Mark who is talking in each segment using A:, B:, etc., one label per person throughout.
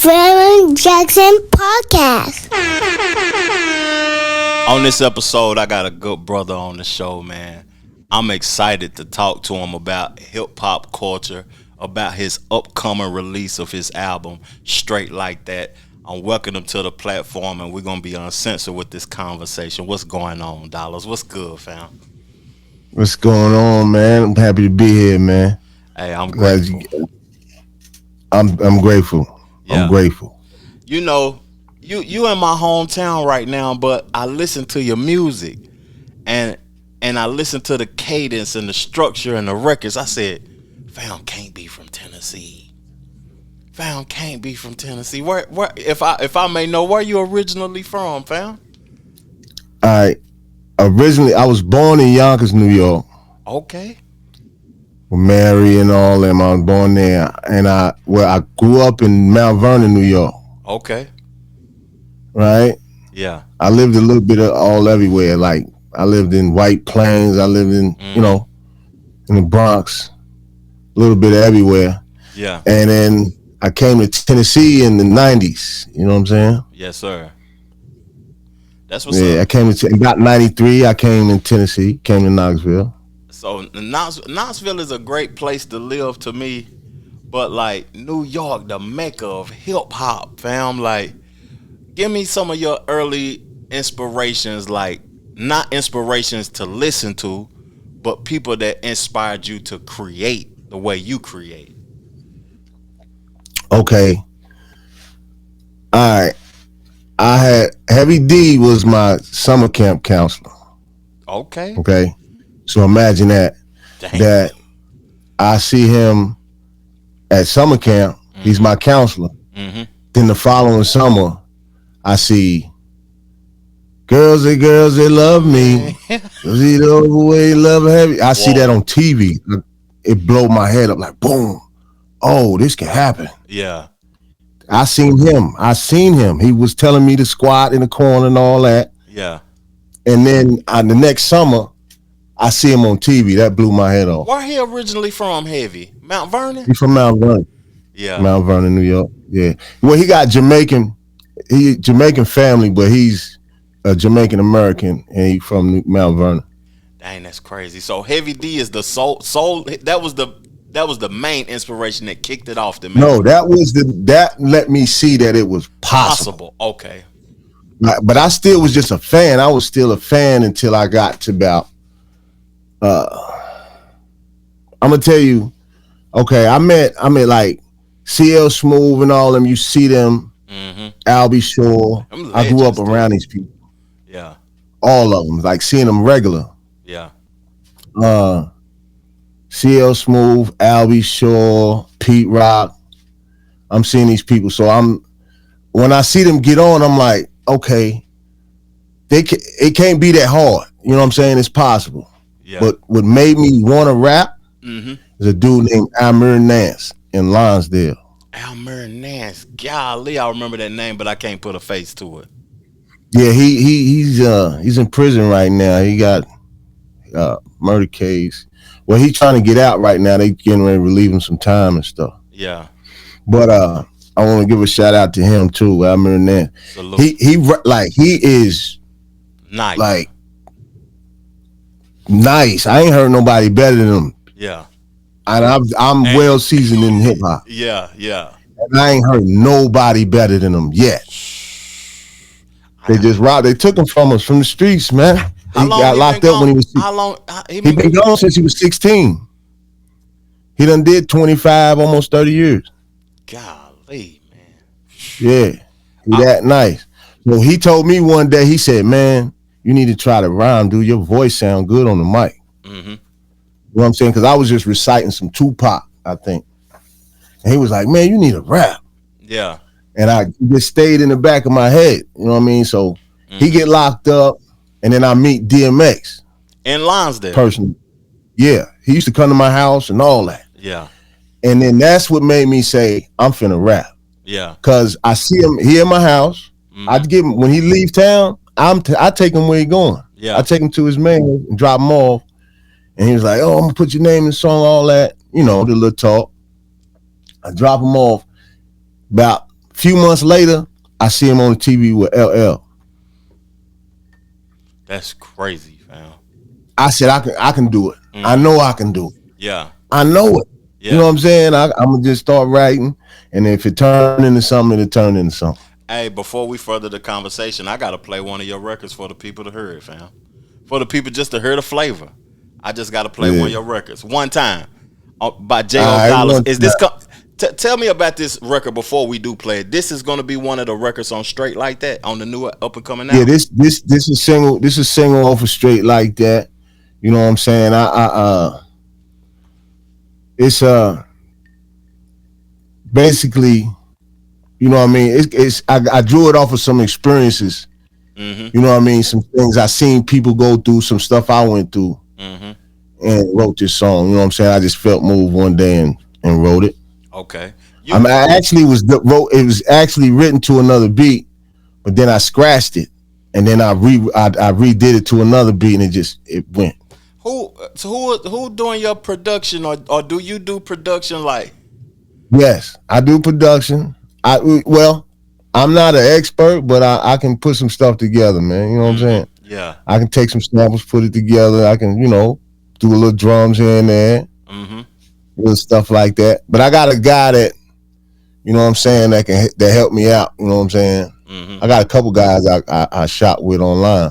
A: Jeremy Jackson Podcast.
B: On this episode, I got a good brother on the show, man. I'm excited to talk to him about hip-hop culture, about his upcoming release of his album, Straight Like That. I'm welcoming him to the platform, and we're going to be uncensored with this conversation. What's going on, Dollaz? What's good, fam?
C: What's going on, man? I'm happy to be here, man.
B: Hey, I'm grateful.
C: I'm grateful.
B: Yeah.
C: I'm grateful.
B: You know, you in my hometown right now, but I listen to your music, and I listen to the cadence and the structure and the records. I said, fam can't be from Tennessee. Fam can't be from Tennessee. Where if I may know, where you originally from, fam?
C: I was born in Yonkers, New York.
B: Okay.
C: With Mary and all them. I was born there, and I grew up in Mount Vernon, New York.
B: Okay.
C: Right.
B: Yeah.
C: I lived a little bit of all everywhere. Like I lived in White Plains. I lived in in the Bronx. A little bit of everywhere.
B: Yeah.
C: And then I came to Tennessee in the 90s. You know what I'm saying?
B: Yes, sir. That's what's
C: up. I came to about 93. I came in Tennessee. Came to Knoxville.
B: So Knoxville is a great place to live to me, but like New York, the mecca of hip hop, fam. Like, give me some of your early inspirations, like not inspirations to listen to, but people that inspired you to create the way you create.
C: Okay. All right. I had Heavy D was my summer camp counselor.
B: Okay.
C: Okay. So imagine that.
B: Dang.
C: That I see him at summer camp. Mm-hmm. He's my counselor. Mm-hmm. Then the following summer, I see girls, they love me. See the overweight, love Heavy. I see that on TV. It blow my head up like boom. Oh, this can happen.
B: Yeah.
C: I seen him. He was telling me to squat in the corner and all that.
B: Yeah.
C: And then the next summer, I see him on TV. That blew my head off.
B: Where he originally from, Heavy? Mount Vernon?
C: He's from Mount Vernon.
B: Yeah.
C: Mount Vernon, New York. Yeah. Well, he got Jamaican family, but he's a Jamaican American, and he from Mount Vernon.
B: Dang, that's crazy. So Heavy D is the soul. That was the main inspiration that kicked it off.
C: No, that let me see that it was possible.
B: Okay.
C: But I still was just a fan. I was still a fan until I got to about. I'm gonna tell you. Okay, I met like CL Smooth and all them. You see them. Mm-hmm. Albie Shore. I grew up around these people.
B: Yeah.
C: All of them, like seeing them regular.
B: Yeah.
C: CL Smooth, Albie Shore, Pete Rock. I'm seeing these people, so when I see them get on, I'm like, okay, it can't be that hard. You know what I'm saying? It's possible. Yeah. But what made me want to rap is a dude named Amir Nance in Lonsdale.
B: Amir Nance, golly, I remember that name, but I can't put a face to it.
C: Yeah, he's in prison right now. He got murder case. Well, he's trying to get out right now. They getting ready to relieve him some time and stuff.
B: Yeah.
C: But I want to give a shout out to him too. Amir Nance. He is
B: nice.
C: Like nice. I ain't heard nobody better than him.
B: Yeah.
C: And I'm well seasoned in hip hop.
B: Yeah, yeah.
C: And I ain't heard nobody better than him yet. They took him from us from the streets, man. He got locked up when he was 16.
B: How long?
C: He been gone since he was 16. He done did 25, almost 30 years.
B: Golly, man.
C: Yeah, he that nice. So he told me one day, he said, man, you need to try to rhyme, dude. Your voice sound good on the mic. Mm-hmm. You know what I'm saying? Because I was just reciting some Tupac, I think. And he was like, man, you need to rap.
B: Yeah.
C: And I just stayed in the back of my head. You know what I mean? So he get locked up, and then I meet DMX.
B: In Lonsdale?
C: Personally. Yeah. He used to come to my house and all that.
B: Yeah.
C: And then that's what made me say, I'm finna rap.
B: Yeah.
C: Because I see him here in my house. I give him, when he leave town, I take him where he going.
B: Yeah.
C: I take him to his man and drop him off. And he was like, oh, I'm gonna put your name in the song, all that. You know, the little talk. I drop him off. About Few months later, I see him on the TV with LL.
B: That's crazy, fam.
C: I said, I can do it. I know I can do it.
B: Yeah.
C: I know it.
B: Yeah.
C: You know what I'm saying? I'm gonna just start writing, and if it turned into something, it'll turn into something.
B: Hey, before we further the conversation, I gotta play one of your records for the people to hear it, fam. For the people just to hear the flavor. I just gotta play one of your records one time by J.O. Dollaz. Is this? Tell me about this record before we do play it. This is gonna be one of the records on Straight Like That on the new up and coming album.
C: Yeah, this is single. This is single off of Straight Like That. You know what I'm saying? It's basically, you know what I mean. I drew it off of some experiences. You know what I mean. Some things I seen people go through, some stuff I went through, and wrote this song. You know what I'm saying? I just felt moved one day and wrote it.
B: Okay.
C: It was actually written to another beat, but then I scratched it, and then I redid it to another beat, and it went.
B: Who doing your production, or do you do production like?
C: Yes, I do production. I'm not an expert, but I can put some stuff together, man. You know what I'm saying?
B: Yeah.
C: I can take some samples, put it together. I can, do a little drums here and there. Little stuff like that. But I got a guy that, you know what I'm saying, that help me out. You know what I'm saying? I got a couple guys I shot with online.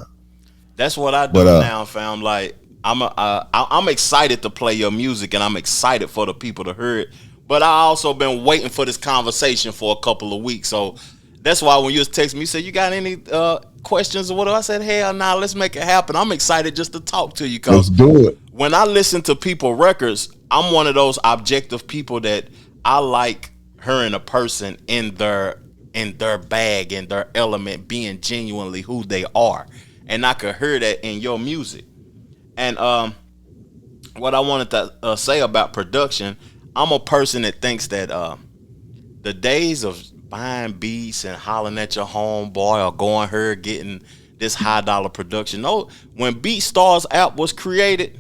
B: That's what I do now, fam. Like I'm excited to play your music, and I'm excited for the people to hear it. But I also been waiting for this conversation for a couple of weeks, so that's why when you was texting me, you said you got any questions or whatever. I said, hell nah, let's make it happen. I'm excited just to talk to you.
C: Let's do it.
B: When I listen to people records, I'm one of those objective people that I like hearing a person in their bag, in their element, being genuinely who they are. And I could hear that in your music. And what I wanted to say about production, I'm a person that thinks that the days of buying beats and hollering at your homeboy or going here getting this high dollar production. No, when BeatStars app was created,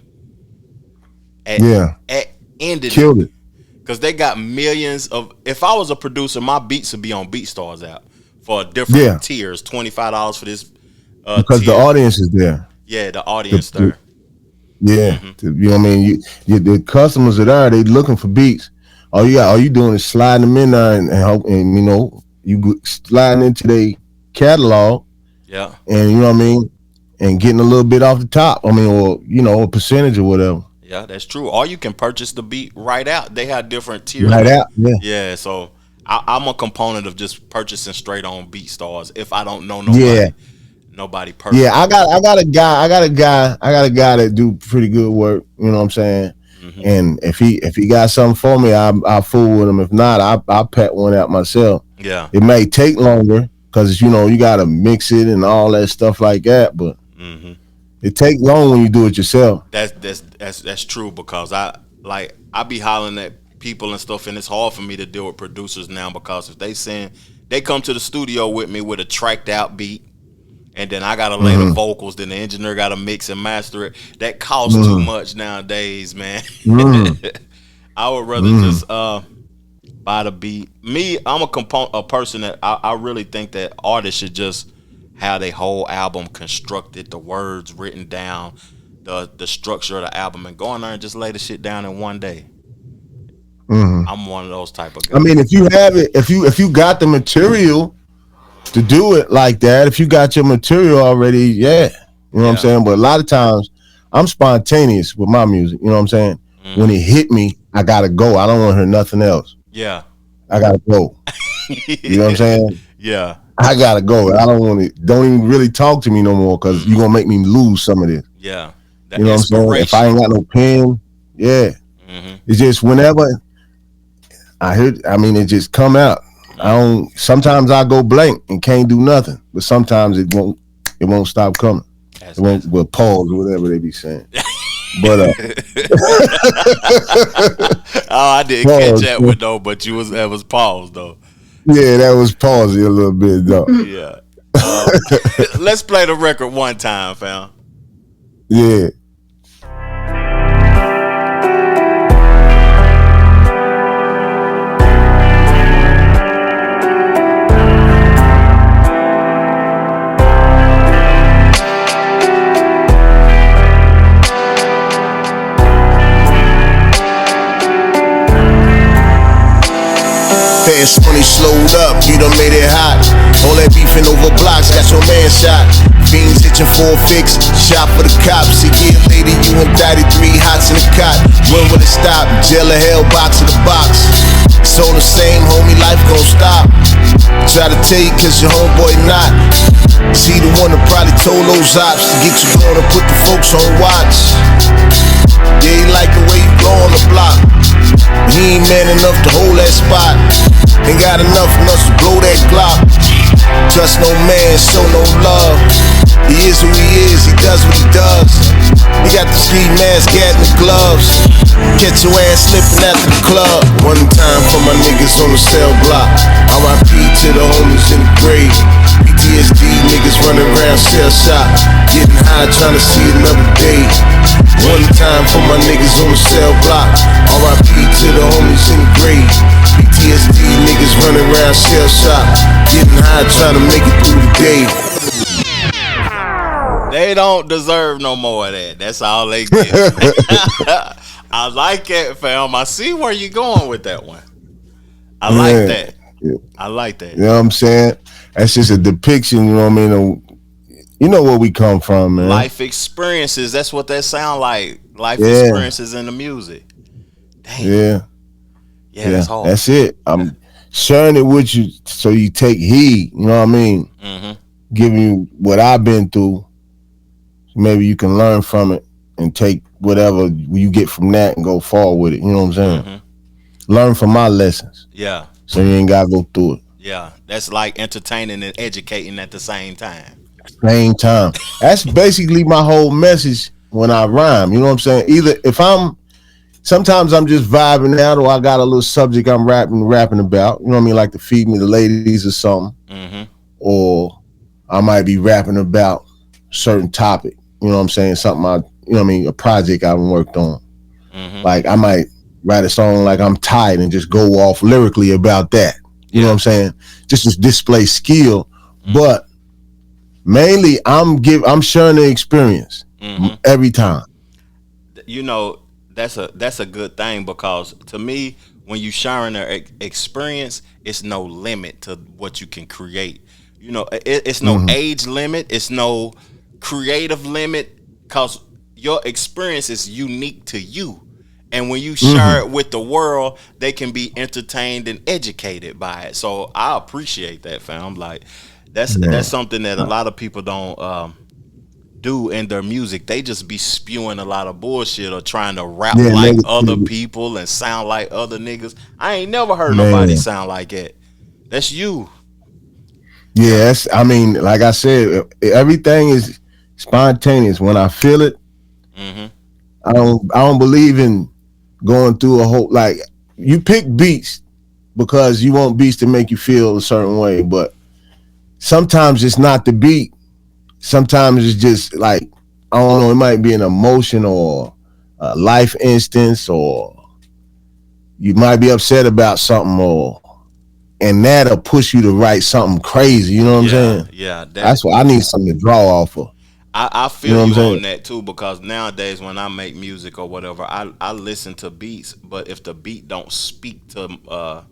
B: ended
C: killed it.
B: Because they got millions of. If I was a producer, my beats would be on BeatStars app for different tiers. $25 for this.
C: Because
B: tier.
C: The audience is there.
B: Yeah, the audience there.
C: Yeah, you know what I mean. The customers are there. They looking for beats. All you doing is sliding them in there and you sliding into their catalog.
B: Yeah,
C: and you know what I mean, and getting a little bit off the top. I mean, or a percentage or whatever.
B: Yeah, that's true. Or you can purchase the beat right out. They have different tiers.
C: Right out. Yeah.
B: Yeah. So I'm a component of just purchasing straight on BeatStars if I don't know nobody.
C: Yeah.
B: Nobody perfect.
C: Yeah, I got a guy that do pretty good work. You know what I'm saying? And if he got something for me, I'll fool with him. If not, I'll pat one out myself.
B: Yeah.
C: It may take longer because you gotta mix it and all that stuff like that, but it takes long when you do it yourself.
B: That's true, because I be hollering at people and stuff, and it's hard for me to deal with producers now, because if they come to the studio with me with a tracked out beat, and then I gotta lay the vocals, then the engineer gotta mix and master it. That costs too much nowadays, man. I would rather just buy the beat. Me, I'm a person that I really think that artists should just have their whole album constructed, the words written down, the structure of the album, and go in there and just lay the shit down in one day. I'm one of those type of guys.
C: I mean, if you have it, if you got the material to do it like that, if you got your material already, you know what I'm saying? But a lot of times I'm spontaneous with my music, you know what I'm saying? When it hit me, I gotta go. I don't want to hear nothing else.
B: Yeah.
C: I gotta go. You know what I'm saying?
B: Yeah.
C: I gotta go. I don't want to. Don't even really talk to me no more, because you're gonna make me lose some of this.
B: Yeah.
C: You know what I'm saying? If I ain't got no pen, it's just whenever I hear, it just come out. Sometimes I go blank and can't do nothing, but sometimes it won't stop coming. It won't pause or whatever they be saying. But
B: I didn't catch that one though, but that was paused though.
C: Yeah, that was pausey a little bit though.
B: Yeah. Let's play the record one time, fam.
C: Yeah. Fast money slowed up, you done made it hot. All that beefing over blocks, got your man shot. Fiends itching for a fix, shot for the cops. A year later, you indicted 3 hots in the cot. When will it stop? Jail or hell, box in the box. It's all the same, homie, life gon' stop. Try to tell you cause your homeboy not. Is he the one that probably told those ops to get you going and put the folks on watch? Yeah, he like the way you blow on the block. He ain't man enough to hold that spot. Ain't got enough nuts to blow that Glock. Trust no man, show no love. He is who he is, he does what he does. He got the ski mask, hat, and the gloves. Catch your ass slipping after the club. One time for my niggas on the cell block. R.I.P. to the homies in the grave. PTSD niggas running around cell shop. Getting high trying to see another day. One time for my niggas on the cell block. R.I.P. to the homies in the grave. PTSD niggas running around cell shop. Getting high trying to make it through the day.
B: They don't deserve no more of that. That's all they get. I like it, fam. I see where you're going with that one. I like that.
C: Yeah.
B: I like that.
C: You know what I'm saying? That's just a depiction, you know what I mean? You know where we come from, man.
B: Life experiences. That's what that sound like. Life experiences in the music. Damn. Yeah, that's hard.
C: That's it. I'm sharing it with you so you take heed, you know what I mean?
B: Mm-hmm.
C: Giving you what I've been through. Maybe you can learn from it and take whatever you get from that and go forward with it. You know what I'm saying?
B: Mm-hmm.
C: Learn from my lessons.
B: Yeah.
C: So you ain't gotta go through it.
B: Yeah. That's like entertaining and educating at the same time.
C: Same time. That's basically my whole message when I rhyme. You know what I'm saying? Either sometimes I'm just vibing out, or I got a little subject I'm rapping about. You know what I mean? Like to feed me the ladies or something.
B: Mm-hmm.
C: Or I might be rapping about a certain topic. You know what I'm saying? Something a project I've worked on.
B: Mm-hmm.
C: Like I might write a song like I'm tired and just go off lyrically about that. You know what I'm saying? Just to display skill. Mm-hmm. But mainly I'm sharing the experience every time.
B: You know, that's a good thing, because to me, when you sharing their experience, it's no limit to what you can create. You know, it's no age limit. It's no creative limit, because your experience is unique to you. And when you share it with the world, they can be entertained and educated by it. So I appreciate that, fam. Like that's something that a lot of people don't do in their music. They just be spewing a lot of bullshit or trying to rap like other people and sound like other niggas. I ain't never heard nobody sound like that. That's you.
C: Yeah, like I said, everything is spontaneous. When I feel it, I don't believe in going through a whole, like, you pick beats because you want beats to make you feel a certain way, but sometimes it's not the beat. Sometimes it's just like, I don't know, it might be an emotion or a life instance, or you might be upset about something, and that'll push you to write something crazy. You know what I'm saying?
B: Yeah.
C: That's what I need something to draw off of.
B: I feel you on that too, because nowadays when I make music or whatever, I listen to beats, but if the beat don't speak to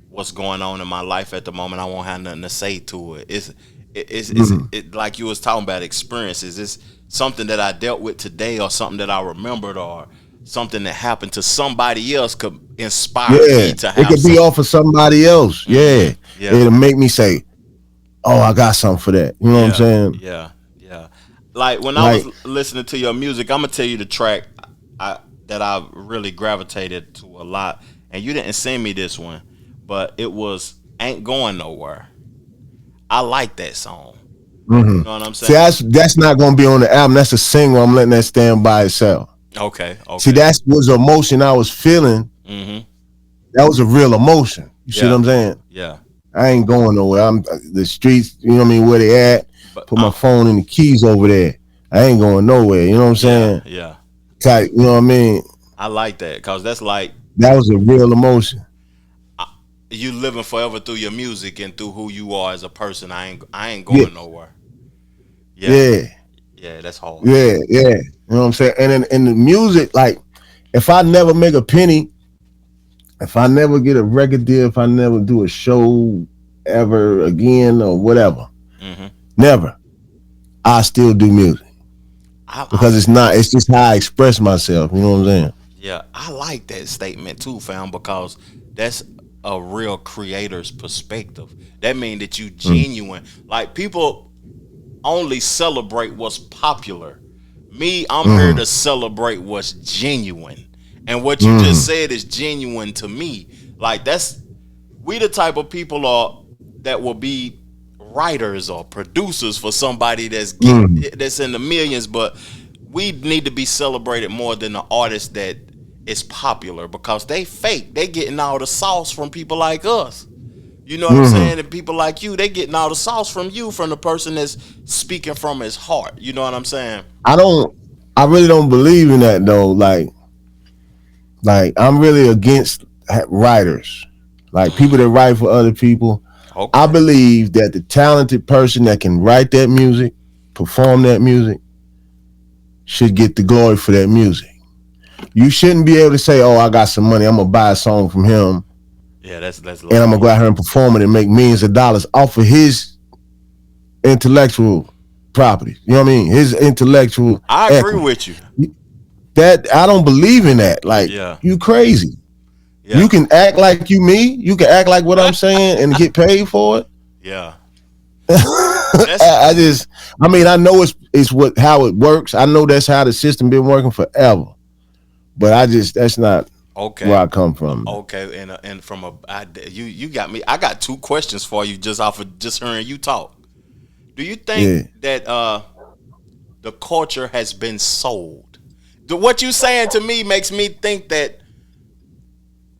B: what's going on in my life at the moment, I won't have nothing to say to it. It's like you was talking about experiences. It's something that I dealt with today, or something that I remembered, or something that happened to somebody else could inspire me to have.
C: It could be off of somebody else. Yeah. It'll make me say, "Oh, I got something for that." You know what I'm saying?
B: Yeah. Like when I was listening to your music, I'm gonna tell you the track that I really gravitated to a lot, and you didn't send me this one, but it was "Ain't Going Nowhere." I like that song. You know what I'm saying?
C: See, that's not gonna be on the album. That's a single. I'm letting that stand by itself.
B: Okay.
C: See, that was emotion I was feeling. That was a real emotion. You see what I'm saying?
B: Yeah.
C: I ain't going nowhere. I'm the streets. You know what I mean? Where they at? Put my phone and the keys over there. I ain't going nowhere. You know what I'm saying?
B: Yeah.
C: Type, you know what I mean?
B: I like that, because that's like,
C: that was a real emotion.
B: You living forever through your music and through who you are as a person. I ain't going nowhere. Yeah, that's hard.
C: Yeah. You know what I'm saying? And in the music, like, if I never make a penny, if I never get a record deal, if I never do a show ever again or whatever, never, I still do music because
B: I
C: it's just how I express myself. You know what I'm saying?
B: Yeah, I like that statement too, fam, because that's a real creator's perspective. That means that you
C: Mm.
B: genuine. Like people only celebrate what's popular. Me, I'm here
C: Mm.
B: to celebrate what's genuine. And what you just
C: Mm.
B: said is genuine to me. Like that's we the type of people are that will be writers or producers for somebody
C: Mm.
B: that's in the millions, but we need to be celebrated more than the artist that is popular because they fake. They getting all the sauce from people like us. You know what I'm
C: Mm.
B: saying? And people like you, they getting all the sauce from you, from the person that's speaking from his heart. You know what I'm saying?
C: I don't. I really don't believe in that though. Like I'm really against writers, like people that write for other people. I
B: Okay.
C: believe that the talented person that can write that music, perform that music, should get the glory for that music. You shouldn't be able to say, "Oh, I got some money. I'm gonna buy a song from him,
B: Yeah, that's
C: and I'm
B: low.
C: gonna go out here and perform it and make millions of dollars off of his intellectual property." You know what I mean? His intellectual
B: I agree
C: equity.
B: with you.
C: That I don't believe in that. Like
B: Yeah.
C: you crazy. You
B: Yeah.
C: can act like you me. You can act like what I'm saying and get paid for it.
B: Yeah. That's
C: I just, I mean, I know it's what how it works. I know that's how the system been working forever. But I just that's not where
B: okay.
C: I come from.
B: Okay, and from you got me. I got two questions for you just off of just hearing you talk. Do you think
C: Yeah.
B: that the culture has been sold? What you saying to me makes me think that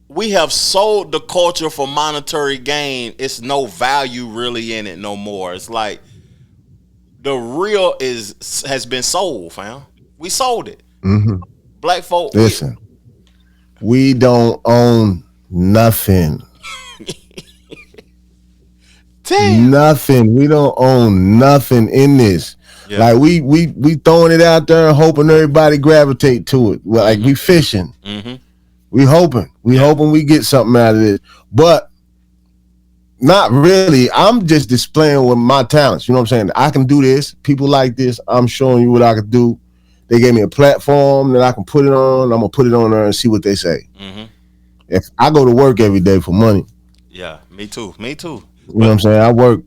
B: we have sold the culture for monetary gain. It's no value really in it no more. It's like the real is has been sold, fam. We sold it.
C: Hmm.
B: Black folk,
C: Listen, we don't own nothing.
B: damn.
C: Nothing. We don't own nothing in this.
B: Yeah.
C: Like we throwing it out there and hoping everybody gravitate to it. Well, like we fishing.
B: Mm-hmm.
C: We hoping. We
B: Yeah.
C: hoping we get something out of this. But not really. I'm just displaying with my talents. You know what I'm saying? I can do this. People like this. I'm showing you what I can do. They gave me a platform that I can put it on. I'm gonna put it on there and see what they say.
B: Mm-hmm.
C: If I go to work every day for money,
B: Yeah. Me too. Me too.
C: you know what
B: But
C: I'm saying?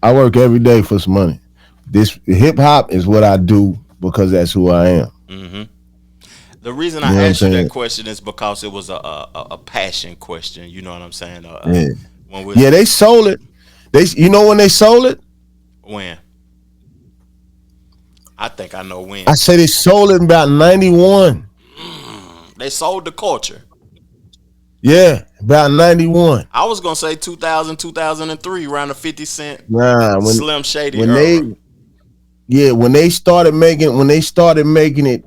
C: I work every day for some money. This hip hop is what I do because that's who I am.
B: mm-hmm. The reason
C: You
B: I
C: know what I'm
B: asked you that
C: saying?
B: question is because it was a passion question. You know what I'm saying?
C: Yeah.
B: When we
C: Yeah, they sold it. You know when they sold it?
B: when I think I know
C: I
B: when
C: said they sold it in about 91.
B: they sold the culture.
C: Yeah, about 91.
B: I was gonna say 2000, 2003, around the 50 Cent
C: Nah,
B: Slim Shady
C: when
B: era.
C: when they started making it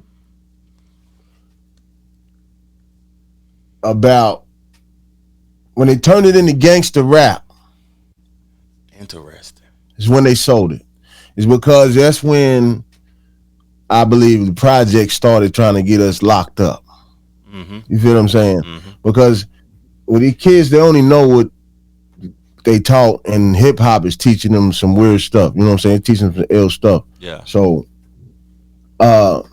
C: about when they turned it into gangster rap
B: Interesting.
C: is when they sold it. It's because that's when I believe the project started trying to get us locked up.
B: Mm-hmm.
C: You feel what I'm saying?
B: Mm-hmm.
C: Because with these kids, they only know what they taught, and hip hop is teaching them some weird stuff. You know what I'm saying? Teaching them some ill stuff.
B: Yeah.
C: So, uh,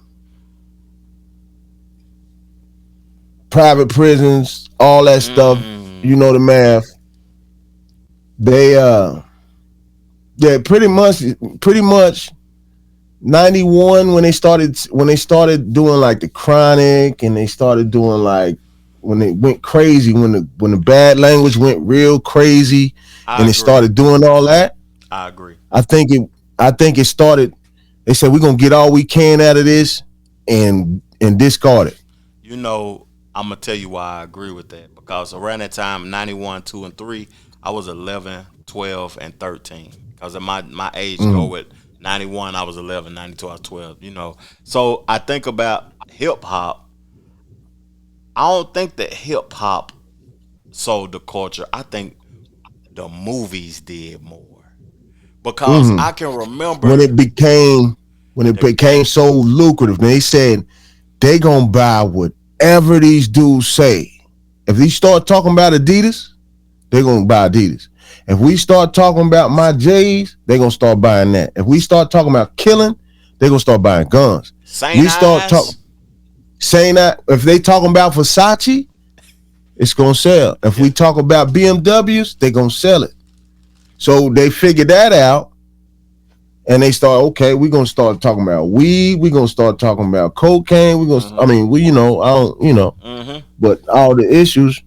C: private prisons, all that stuff. You know the math. They yeah, pretty much 91 when they started doing like the Chronic, and they started doing like when they went crazy, when the bad language went real crazy,
B: I
C: and they
B: agree.
C: started doing all that.
B: I agree.
C: I think it started. They said we're gonna get all we can out of this and discard it.
B: You know, I'm gonna tell you why I agree with that because around that time, 91, 2, and 3, I was 11, 12, and 13. Because of my age go with 91, I was 11, 92, I was 12. You know, so I think about hip hop. I don't think that hip hop sold the culture. I think the movies did more because
C: Mm-hmm.
B: I can
C: When
B: remember
C: it became when it
B: the
C: became so lucrative, they said they gonna buy whatever these dudes say. If we start talking about Adidas, they're gonna buy Adidas. If we start talking about my J's, they're gonna start buying that. If we start talking about killing, they're gonna start buying guns.
B: Saint
C: We start talking
B: Eyes.
C: saying that if they talking about Versace, it's gonna sell. If we talk about BMWs, they're gonna sell it. So they figured that out. And they start, okay, we're gonna start talking about weed, we're gonna start talking about cocaine, we're gonna I mean, we I don't, but all the issues,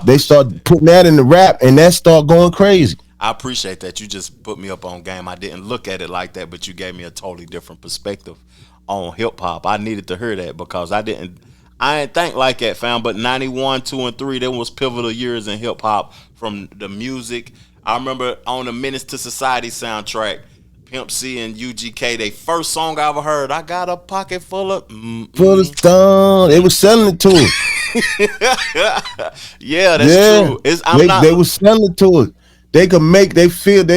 C: they start putting that in the rap and that start going crazy.
B: I appreciate that. You just put me up on game. I didn't look at it like that, but you gave me a totally different perspective on hip hop. I needed to hear that because I didn't think like that, fam. But 91, 2, and 3, there was pivotal years in hip hop from the music. I remember on the Menace to Society soundtrack, Pimp C and UGK, they first song I ever heard, I got a pocket full of
C: full of stone. They was selling it to us.
B: Yeah, that's true.
C: They was selling it to us. They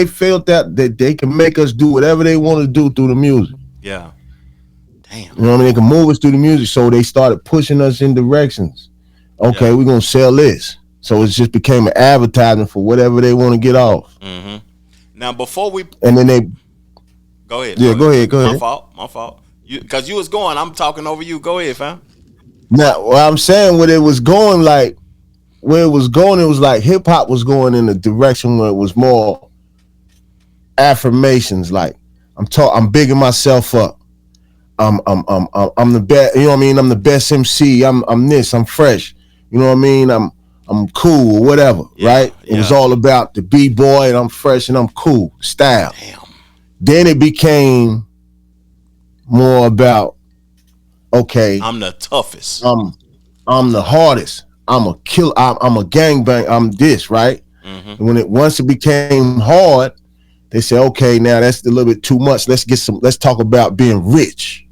C: felt that they can make us do whatever they want to do through the music.
B: Yeah. Damn.
C: You know what I mean? They can move us through the music. So they started pushing us in directions. Okay, we're gonna sell this. So it just became an advertisement for whatever they want to get off.
B: Mm-hmm. Now before we
C: and then they
B: go ahead.
C: Yeah, go ahead.
B: My fault. Because you was going, I'm talking over you. Go ahead, fam.
C: Now, what I'm saying, where it was going, it was like hip hop was going in a direction where it was more affirmations. Like I'm bigging myself up. I'm the best. You know what I mean? I'm the best MC. I'm this. I'm fresh. You know what I mean? I'm cool or whatever. Right? It was all about the B-boy and I'm fresh and I'm cool style.
B: Damn.
C: Then it became more about, okay,
B: I'm the toughest.
C: I'm the hardest. I'm a kill. I'm a gangbang. I'm this, right? Mm-hmm. And once it became hard, they said, okay, now that's a little bit too much. Let's talk about being rich.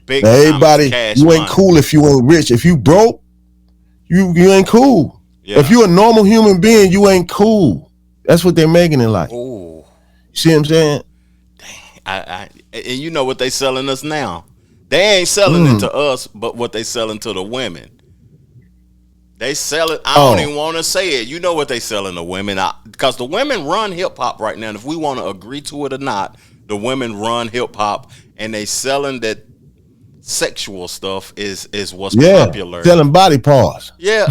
B: Big
C: now, everybody, you ain't
B: money.
C: Cool if you ain't rich. If you broke, you ain't cool. Yeah. If you a normal human being, you ain't cool. That's what they're making it like.
B: Ooh.
C: See what I'm saying?
B: And you know what they selling us now? They ain't selling it to us, but what they selling to the women. They sell it. I don't even want to say it. You know what they selling to women, because the women run hip hop right now. And if we want to agree to it or not, the women run hip hop, and they selling that sexual stuff is what's popular.
C: Selling body parts.
B: Yeah,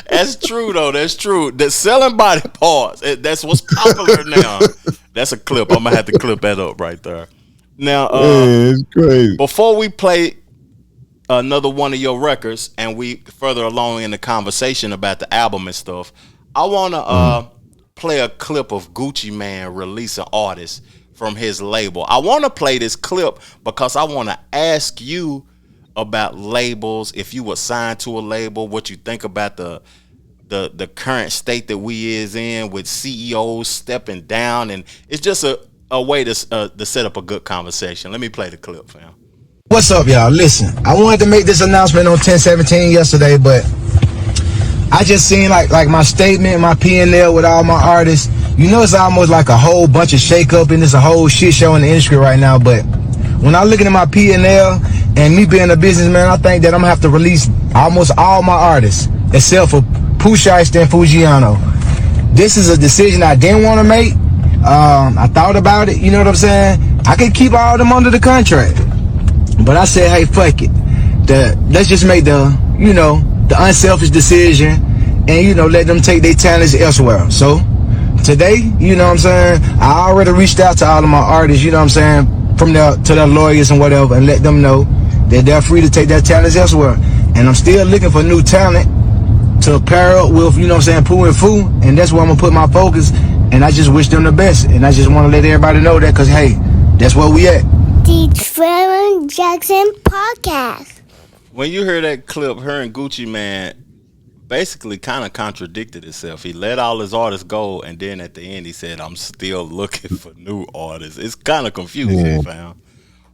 B: that's true though. That's true. The selling body parts. That's what's popular now. That's a clip. I'm gonna have to clip that up right there. Now,
C: it's crazy.
B: Before we play another one of your records and we further along in the conversation about the album and stuff, I want to play a clip of Gucci Mane releasing artists from his label. I want to play this clip because I want to ask you about labels, if you were signed to a label, what you think about the current state that we is in with CEOs stepping down, and it's just a way to set up a good conversation. Let me play the clip, fam.
D: What's up, y'all? Listen, I wanted to make this announcement on 10/17 yesterday, but I just seen like my statement, my P&L with all my artists. You know, it's almost like a whole bunch of shake-up and it's a whole shit show in the industry right now. But when I looking at my P&L and me being a businessman, I think that I'm gonna have to release almost all my artists except for Pooh Shiesty and Fujiano. This is a decision I didn't want to make. I thought about it. You know what I'm saying? I could keep all of them under the contract. But I said, hey, fuck it. Let's just make the unselfish decision and, let them take their talents elsewhere. So today, you know what I'm saying, I already reached out to all of my artists, you know what I'm saying, to their lawyers and whatever, and let them know that they're free to take their talents elsewhere. And I'm still looking for new talent to pair up with, you know what I'm saying, Pooh and Fu, and that's where I'm going to put my focus. And I just wish them the best. And I just want to let everybody know that because, hey, that's where we at.
A: The Trevor Jackson Podcast.
B: When you hear that clip, her and Gucci Mane basically kind of contradicted itself. He let all his artists go, and then at the end he said, I'm still looking for new artists. It's kind of confusing, fam.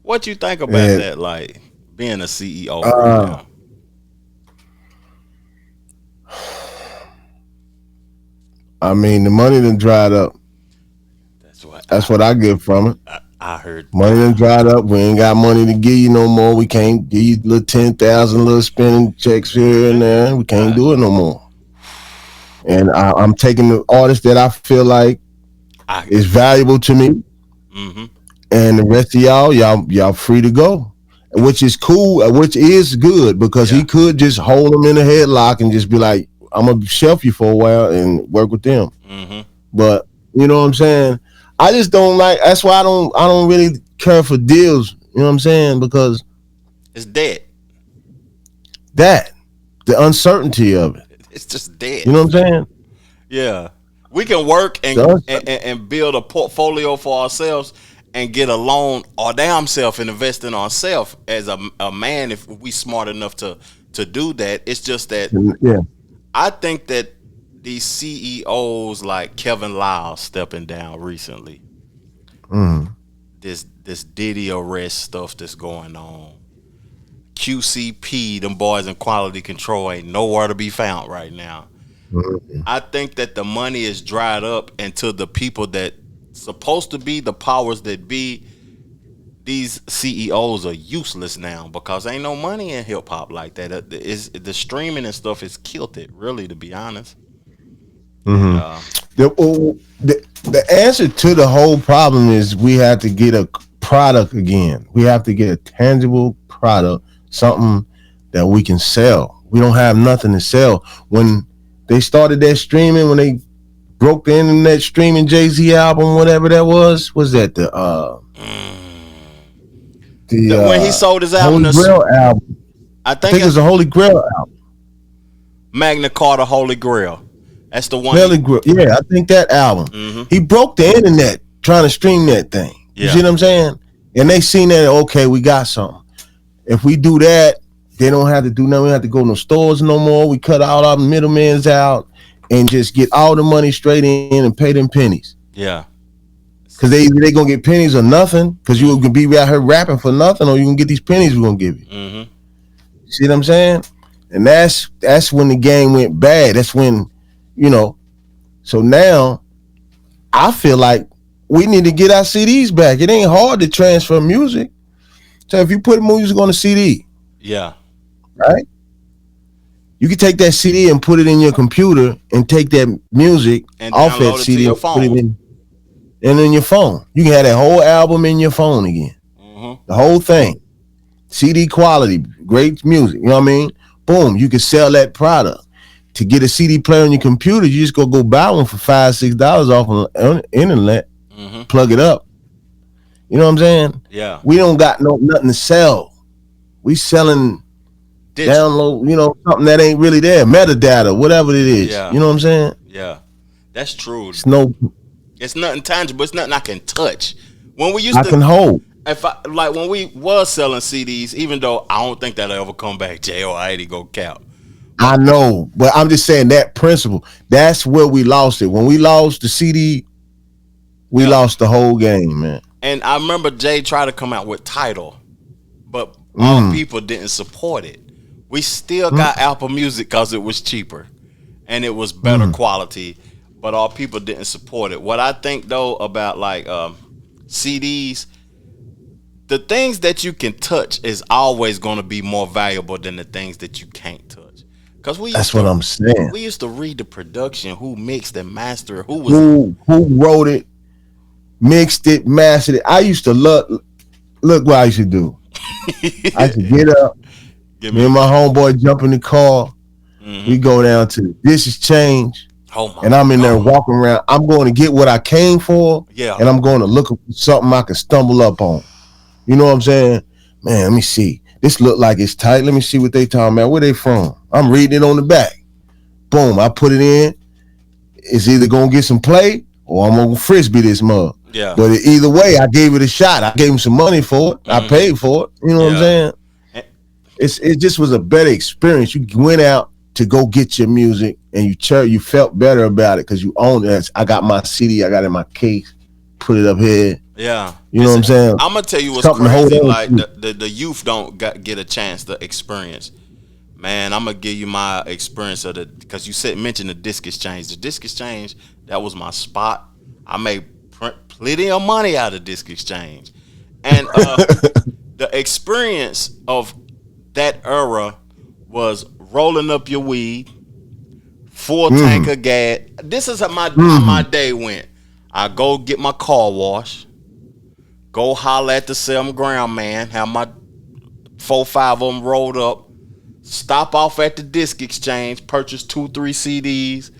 B: What you think about that, like, being a CEO right now?
C: I mean, the money done dried up. That's what I get from it.
B: I heard.
C: Money done dried up. We ain't got money to give you no more. We can't give you little 10,000 little spending checks here and there. We can't do it no more. And I'm taking the artist that I feel like is valuable to me, and the rest of y'all free to go, which is cool, which is good because he could just hold them in a headlock and just be like, I'm gonna shelf you for a while and work with them. But you know what I'm saying? I just don't like. That's why I don't really care for deals. You know what I'm saying? Because
B: it's dead.
C: The uncertainty of it.
B: It's just dead.
C: You know what I'm saying?
B: Yeah, we can work and build a portfolio for ourselves and get a loan or damn self and invest in ourselves as a man if we smart enough to do that. It's just that I think that these CEOs like Kevin Lyles stepping down recently. This Diddy arrest stuff that's going on. QCP, them boys in quality control ain't nowhere to be found right now. I think that the money is dried up into the people that supposed to be the powers that be. These CEOs are useless now because ain't no money in hip hop like that. The streaming and stuff is killed it, really, to be honest.
C: The answer to the whole problem is we have to get a product again. We have to get a tangible product, something that we can sell. We don't have nothing to sell. When they started that streaming, when they broke the internet streaming Jay-Z album, whatever that was that
B: when he sold his album,
C: Holy Grail album. I think it was a Holy Grail album.
B: Magna Carta Holy Grail. That's the one.
C: Holy Grail. Yeah, I think that album. He broke the internet trying to stream that thing. You see what I'm saying? And they seen that, okay, we got something. If we do that, they don't have to do nothing. We don't have to go to no stores no more. We cut all our middlemans out and just get all the money straight in and pay them pennies.
B: Yeah.
C: Because they going to get pennies or nothing, because you can be out here rapping for nothing, or you can get these pennies we're going to give you. See what I'm saying? And that's when the game went bad. That's when, so now I feel like we need to get our CDs back. It ain't hard to transfer music. So if you put music on a CD, right? You can take that CD and put it in your computer and take that music and off that CD and put it in your phone. You can have that whole album in your phone again. The whole thing. CD quality, great music. You know what I mean? Boom, you can sell that product. To get a CD player on your computer, you just go buy one for $5-6 off on the internet. Plug it up. You know what I'm saying?
B: Yeah.
C: We don't got nothing to sell. We selling download, something that ain't really there. Metadata, whatever it is.
B: Yeah.
C: You know what I'm saying?
B: Yeah. That's true.
C: It's nothing
B: tangible. It's nothing I can touch. When we
C: can hold.
B: When we was selling CDs, even though I don't think that'll ever come back, J.O.I.D. go count.
C: I know, but I'm just saying that principle. That's where we lost it. When we lost the CD, we lost the whole game, man.
B: And I remember Jay tried to come out with Tidal, but all people didn't support it. We still got Apple Music because it was cheaper and it was better quality, but all people didn't support it. What I think though about like CDs, the things that you can touch is always going to be more valuable than the things that you can't touch. That's
C: what I'm saying.
B: We used to read the production, who mixed and mastered, who
C: wrote it, mixed it, mastered it. I used to look what I used to do. I used to get up, me and my homeboy jump in the car. We go down to This Is Change. And I'm in there walking around. I'm going to get what I came for.
B: Yeah.
C: And I'm going to look for something I can stumble up on. You know what I'm saying? Man, let me see. This look like it's tight. Let me see what they talking about. Where they from? I'm reading it on the back. Boom, I put it in. It's either going to get some play or I'm going to frisbee this mug.
B: Yeah.
C: But either way, I gave it a shot. I gave him some money for it. I paid for it. You know what I'm saying? It just was a better experience. You went out to go get your music and you felt better about it because you owned it. I got my CD. I got it in my case. Put it up here.
B: Yeah.
C: You know what I'm saying?
B: I'm going to tell you what's crazy. Like the youth don't get a chance to experience. Man, I'm going to give you my experience of because you mentioned the Disc Exchange. The Disc Exchange, that was my spot. I made plenty of money out of Disc Exchange. And the experience of that era was rolling up your weed, full tank of gas. This is how my day went. I go get my car wash, go holler at the 7 ground man, have my 4-5 of them rolled up, stop off at the Disc Exchange, purchase 2-3 CDs.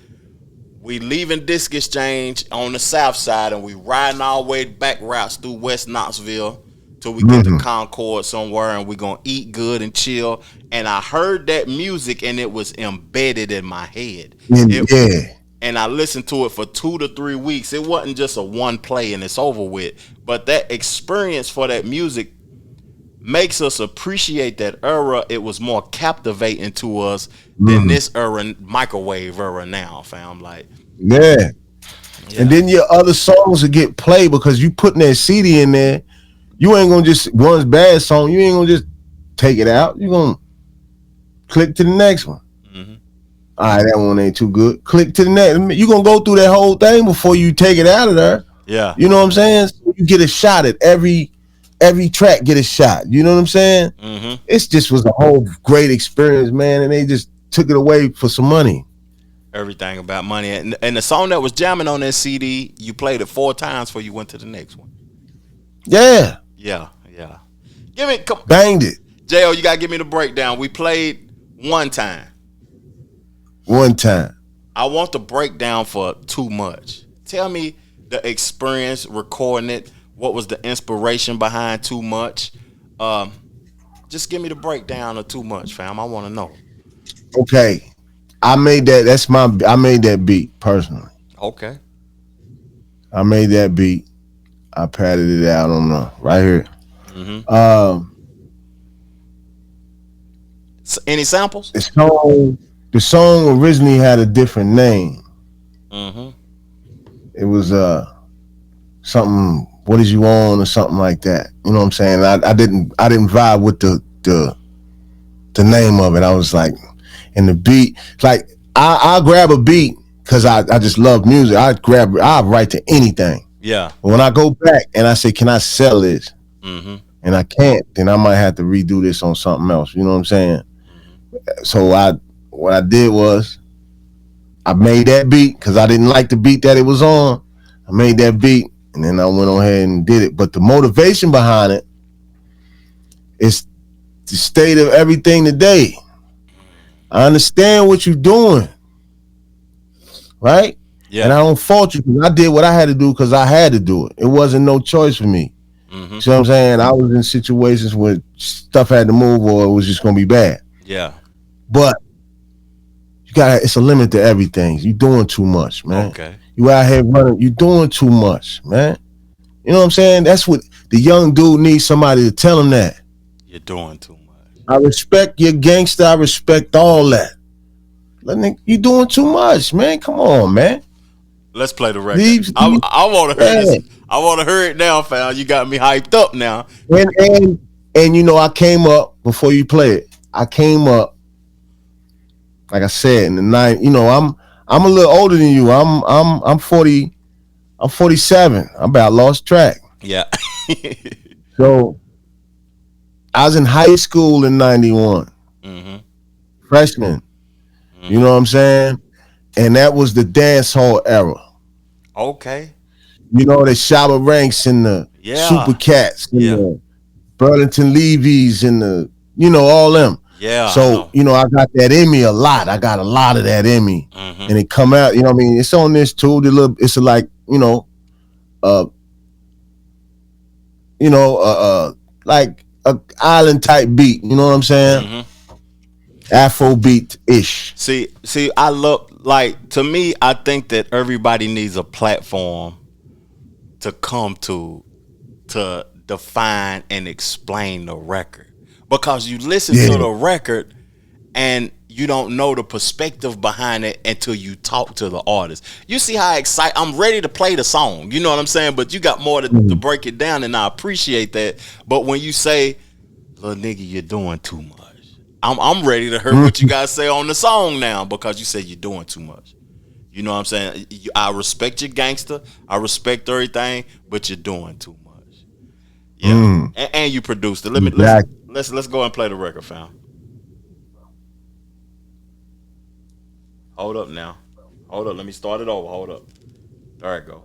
B: We leaving Disc Exchange on the south side, and we riding our way back routes through West Knoxville till we get to Concord somewhere, and we gonna eat good and chill. And I heard that music, and it was embedded in my head. And I listened to it for 2 to 3 weeks. It wasn't just a one play and it's over with. But that experience for that music makes us appreciate that era. It was more captivating to us than this era, microwave era now, fam. Like,
C: yeah. And then your other songs will get played because you putting that CD in there. You ain't gonna just one bad song. You ain't gonna just take it out. You gonna click to the next one. All right, that one ain't too good. Click to the next. You gonna go through that whole thing before you take it out of there.
B: Yeah.
C: You know what I'm saying? So you get a shot at every track. Get a shot. You know what I'm saying? It just was a whole great experience, man. And they just took it away for some money.
B: Everything about money. And the song that was jamming on that CD, you played it 4 times before you went to the next one.
C: Yeah.
B: Yeah. Give me
C: banged it.
B: J.O., you gotta give me the breakdown. We played one time. I want the breakdown for Too Much. Tell me the experience recording it. What was the inspiration behind Too Much? Just give me the breakdown of Too Much, fam. I want to know.
C: Okay, I made that. I made that beat personally.
B: Okay.
C: I made that beat. I padded it out on right here.
B: Any samples?
C: The song originally had a different name. It was something. What is you on or something like that? You know what I'm saying? I didn't vibe with the name of it. I was like, and the beat, like I'll grab a beat because I just love music. I'll write to anything.
B: Yeah.
C: But when I go back and I say, can I sell this? And I can't, then I might have to redo this on something else. You know what I'm saying? So what I did was I made that beat because I didn't like the beat that it was on. I made that beat and then I went on ahead and did it. But the motivation behind it is the state of everything today. I understand what you're doing, right? Yeah. And I don't fault you because I did what I had to do because I had to do it. It wasn't no choice for me. You know what I'm saying? I was in situations where stuff had to move or it was just going to be bad.
B: Yeah.
C: But it's a limit to everything. You're doing too much, man.
B: Okay.
C: You out here running, you're doing too much, man. You know what I'm saying? That's what the young dude needs, somebody to tell him that.
B: You're doing too much.
C: I respect your gangster, I respect all that. You doing too much, man. Come on, man.
B: Let's play the record. I want to hear this. I want to hear it now, fam. You got me hyped up now.
C: And you know, I came up before you play it. I came up, like I said, in the 90s. You know, I'm a little older than you. I'm 40. I'm 47. I about lost track.
B: Yeah.
C: So I was in high school in 91. Freshman. You know what I'm saying? And that was the dance hall era.
B: Okay.
C: You know, the Shabba Ranks and the Super Cats and the Burlington Levy's and the, you know, all them.
B: Yeah.
C: So, you know, I got that in me a lot. I got a lot of that in me. And it come out, you know what I mean? It's on this too. It's like, you know, like a island type beat. You know what I'm saying? Afro beat-ish.
B: See, I look like, to me, I think that everybody needs a platform to come to define and explain the record. Because you listen to the record and you don't know the perspective behind it until you talk to the artist. You see how excited I'm ready to play the song. You know what I'm saying? But you got more to break it down, and I appreciate that. But when you say, little nigga, you're doing too much, I'm ready to hear what you guys say on the song now, because you said you're doing too much. You know what I'm saying? I respect your gangster. I respect everything, but you're doing too much. Yeah, and you produced it.
C: Exactly.
B: Let's go and play the record, fam. Hold up now. Hold up. Let me start it over. Hold up. There it go.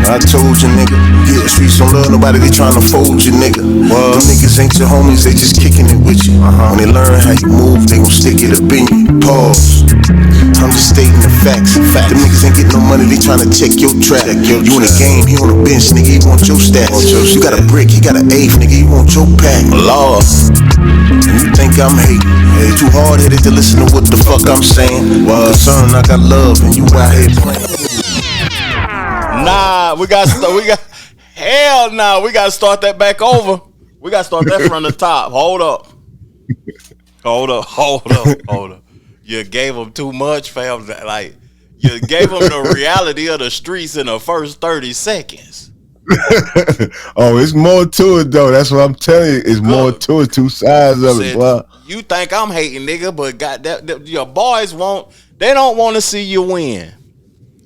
C: I told you, nigga. Yeah, streets don't love nobody, they tryna fold you, nigga. Them niggas ain't your homies, they just kicking it with you. When they learn how you move, they gon' stick it up in you. Pause. I'm just stating the facts. Them niggas ain't getting no money, they tryna check your track. You in the game, he on the bench, nigga, he want your stats. You got a brick, he got an eighth, nigga, he want your pack. Lord. And you think I'm hating? Hey, too hard-headed to listen to what the fuck I'm saying. Son, I got love, and you out here playing.
B: Nah, we got hell nah, we gotta start that back over. We gotta start that from the top. Hold up. You gave them too much, fam. Like, you gave them the reality of the streets in the first 30 seconds.
C: Oh, it's more to it though. That's what I'm telling you. It's more to it. Two sides of it, boy.
B: You think I'm hating, nigga, but your boys they don't want to see you win.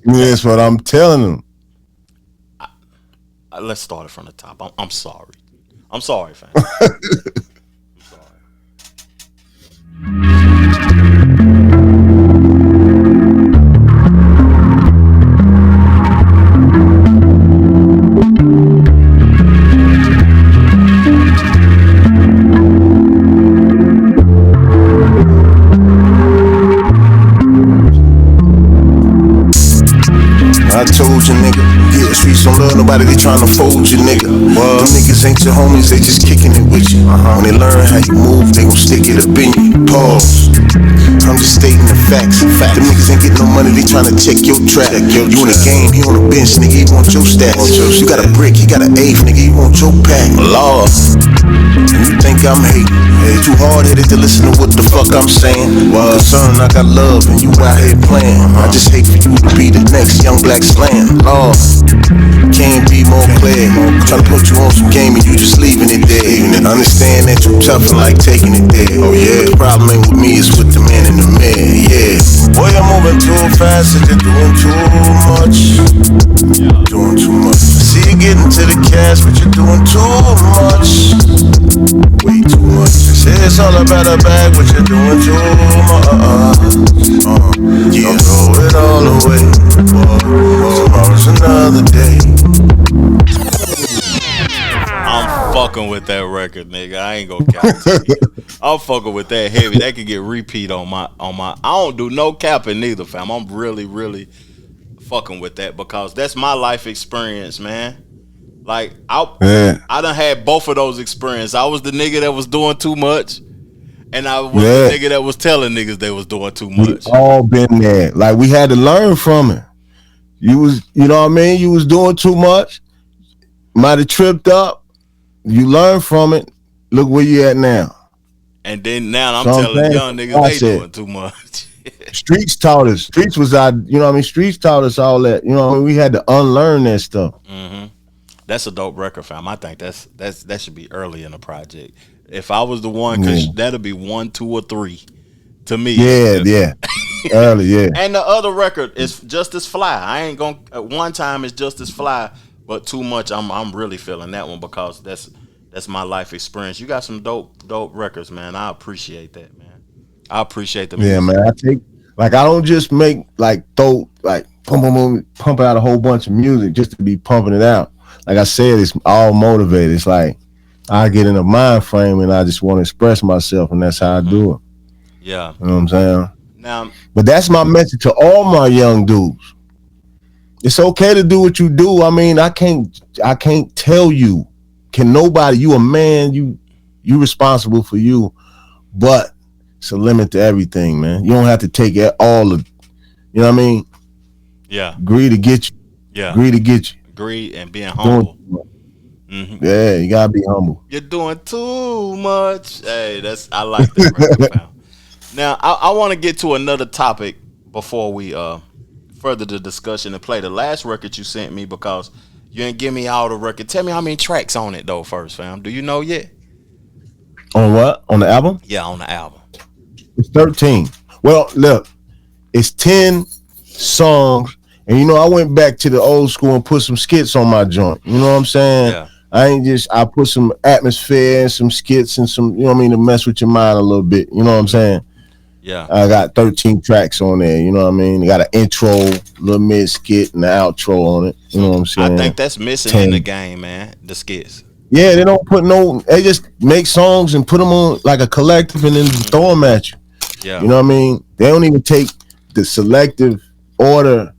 C: That's what I'm telling them.
B: Let's start it from the top. I'm sorry. I'm sorry, fam. I'm sorry.
C: I told you, nigga. Yeah, streets don't love nobody, they tryna fold you, nigga. Them niggas ain't your homies, they just kicking it with you. When they learn how you move, they gon' stick it up in you. Pause. I'm just stating the facts. Them niggas ain't getting no money, they tryna check your track. You in the game, he on the bench, nigga, he want your stats. You got a brick, he got an eighth, nigga, he want your pack. Lord. And you think I'm hating? Hey, too hard-headed to listen to what the fuck I'm saying. Son, I got love, and you out here playing. I just hate for you to be the next young black slam. Lord, can't be more clear. Tryna put you on some game and you just leaving it there. Understand that you tough and like taking it there. Oh yeah, the problem ain't with me, it's with the man in the mirror. Yeah, boy, I'm moving too fast and you're doing too much. Doing too much. I see you getting to the cash, but you're doing too much. Way too much. Say it's all about a bag, but you're doing too much. Yeah, throw it all away. Tomorrow's another day.
B: I'm fucking with that record, nigga. I ain't gonna count. I'm fucking with that heavy. That could get repeat on my. I don't do no capping neither, fam. I'm really fucking with that because that's my life experience, man. Like I done had both of those experiences. I was the nigga that was doing too much, and I was the nigga that was telling niggas they was doing too much.
C: We all been there. Like we had to learn from it. You know what I mean? You was doing too much. Might have tripped up. You learn from it. Look where you at now.
B: And then now I'm telling young niggas they doing too much.
C: Streets taught us. Streets was our, you know what I mean? Streets taught us all that. You know what I mean? We had to unlearn that stuff.
B: Mm-hmm. That's a dope record, fam. I think that should be early in the project. If I was the one, cause that'll be 1, 2, or 3 to me.
C: Yeah. Early, yeah.
B: And the other record is Just As Fly. I ain't gonna. One time it's Just As Fly, but Too Much. I'm really feeling that one because that's my life experience. You got some dope records, man. I appreciate that, man. I appreciate the music.
C: Yeah, man. I don't just make pump out a whole bunch of music just to be pumping it out. Like I said, it's all motivated. It's like I get in a mind frame and I just want to express myself, and that's how I do it.
B: Yeah.
C: You know what I'm saying?
B: Now,
C: but that's my message to all my young dudes. It's okay to do what you do. I mean, I can't tell you. Can nobody, you a man, you responsible for you, but it's a limit to everything, man. You don't have to take all of, you know what I mean?
B: Yeah.
C: Agree to get you.
B: Yeah.
C: Agree to get you.
B: Agree and being humble.
C: Yeah, you gotta be humble.
B: You're doing too much. Hey, I like that record, fam. Now I want to get to another topic before we further the discussion and play the last record you sent me because you ain't give me all the record. Tell me how many tracks on it though first, fam. Do you know yet?
C: On what? On the album?
B: Yeah, on the album.
C: It's 13. Well, look, it's 10 songs. And I went back to the old school and put some skits on my joint. You know what I'm saying?
B: Yeah.
C: I put some atmosphere and some skits and some, to mess with your mind a little bit. You know what I'm saying?
B: Yeah.
C: I got 13 tracks on there. You know what I mean? I got an intro, little mid skit, and the outro on it. You know what I'm saying?
B: I think that's missing in the game, man. The skits.
C: Yeah, they don't put they just make songs and put them on like a collective and then throw them at you.
B: Yeah.
C: You know what I mean? They don't even take the selective order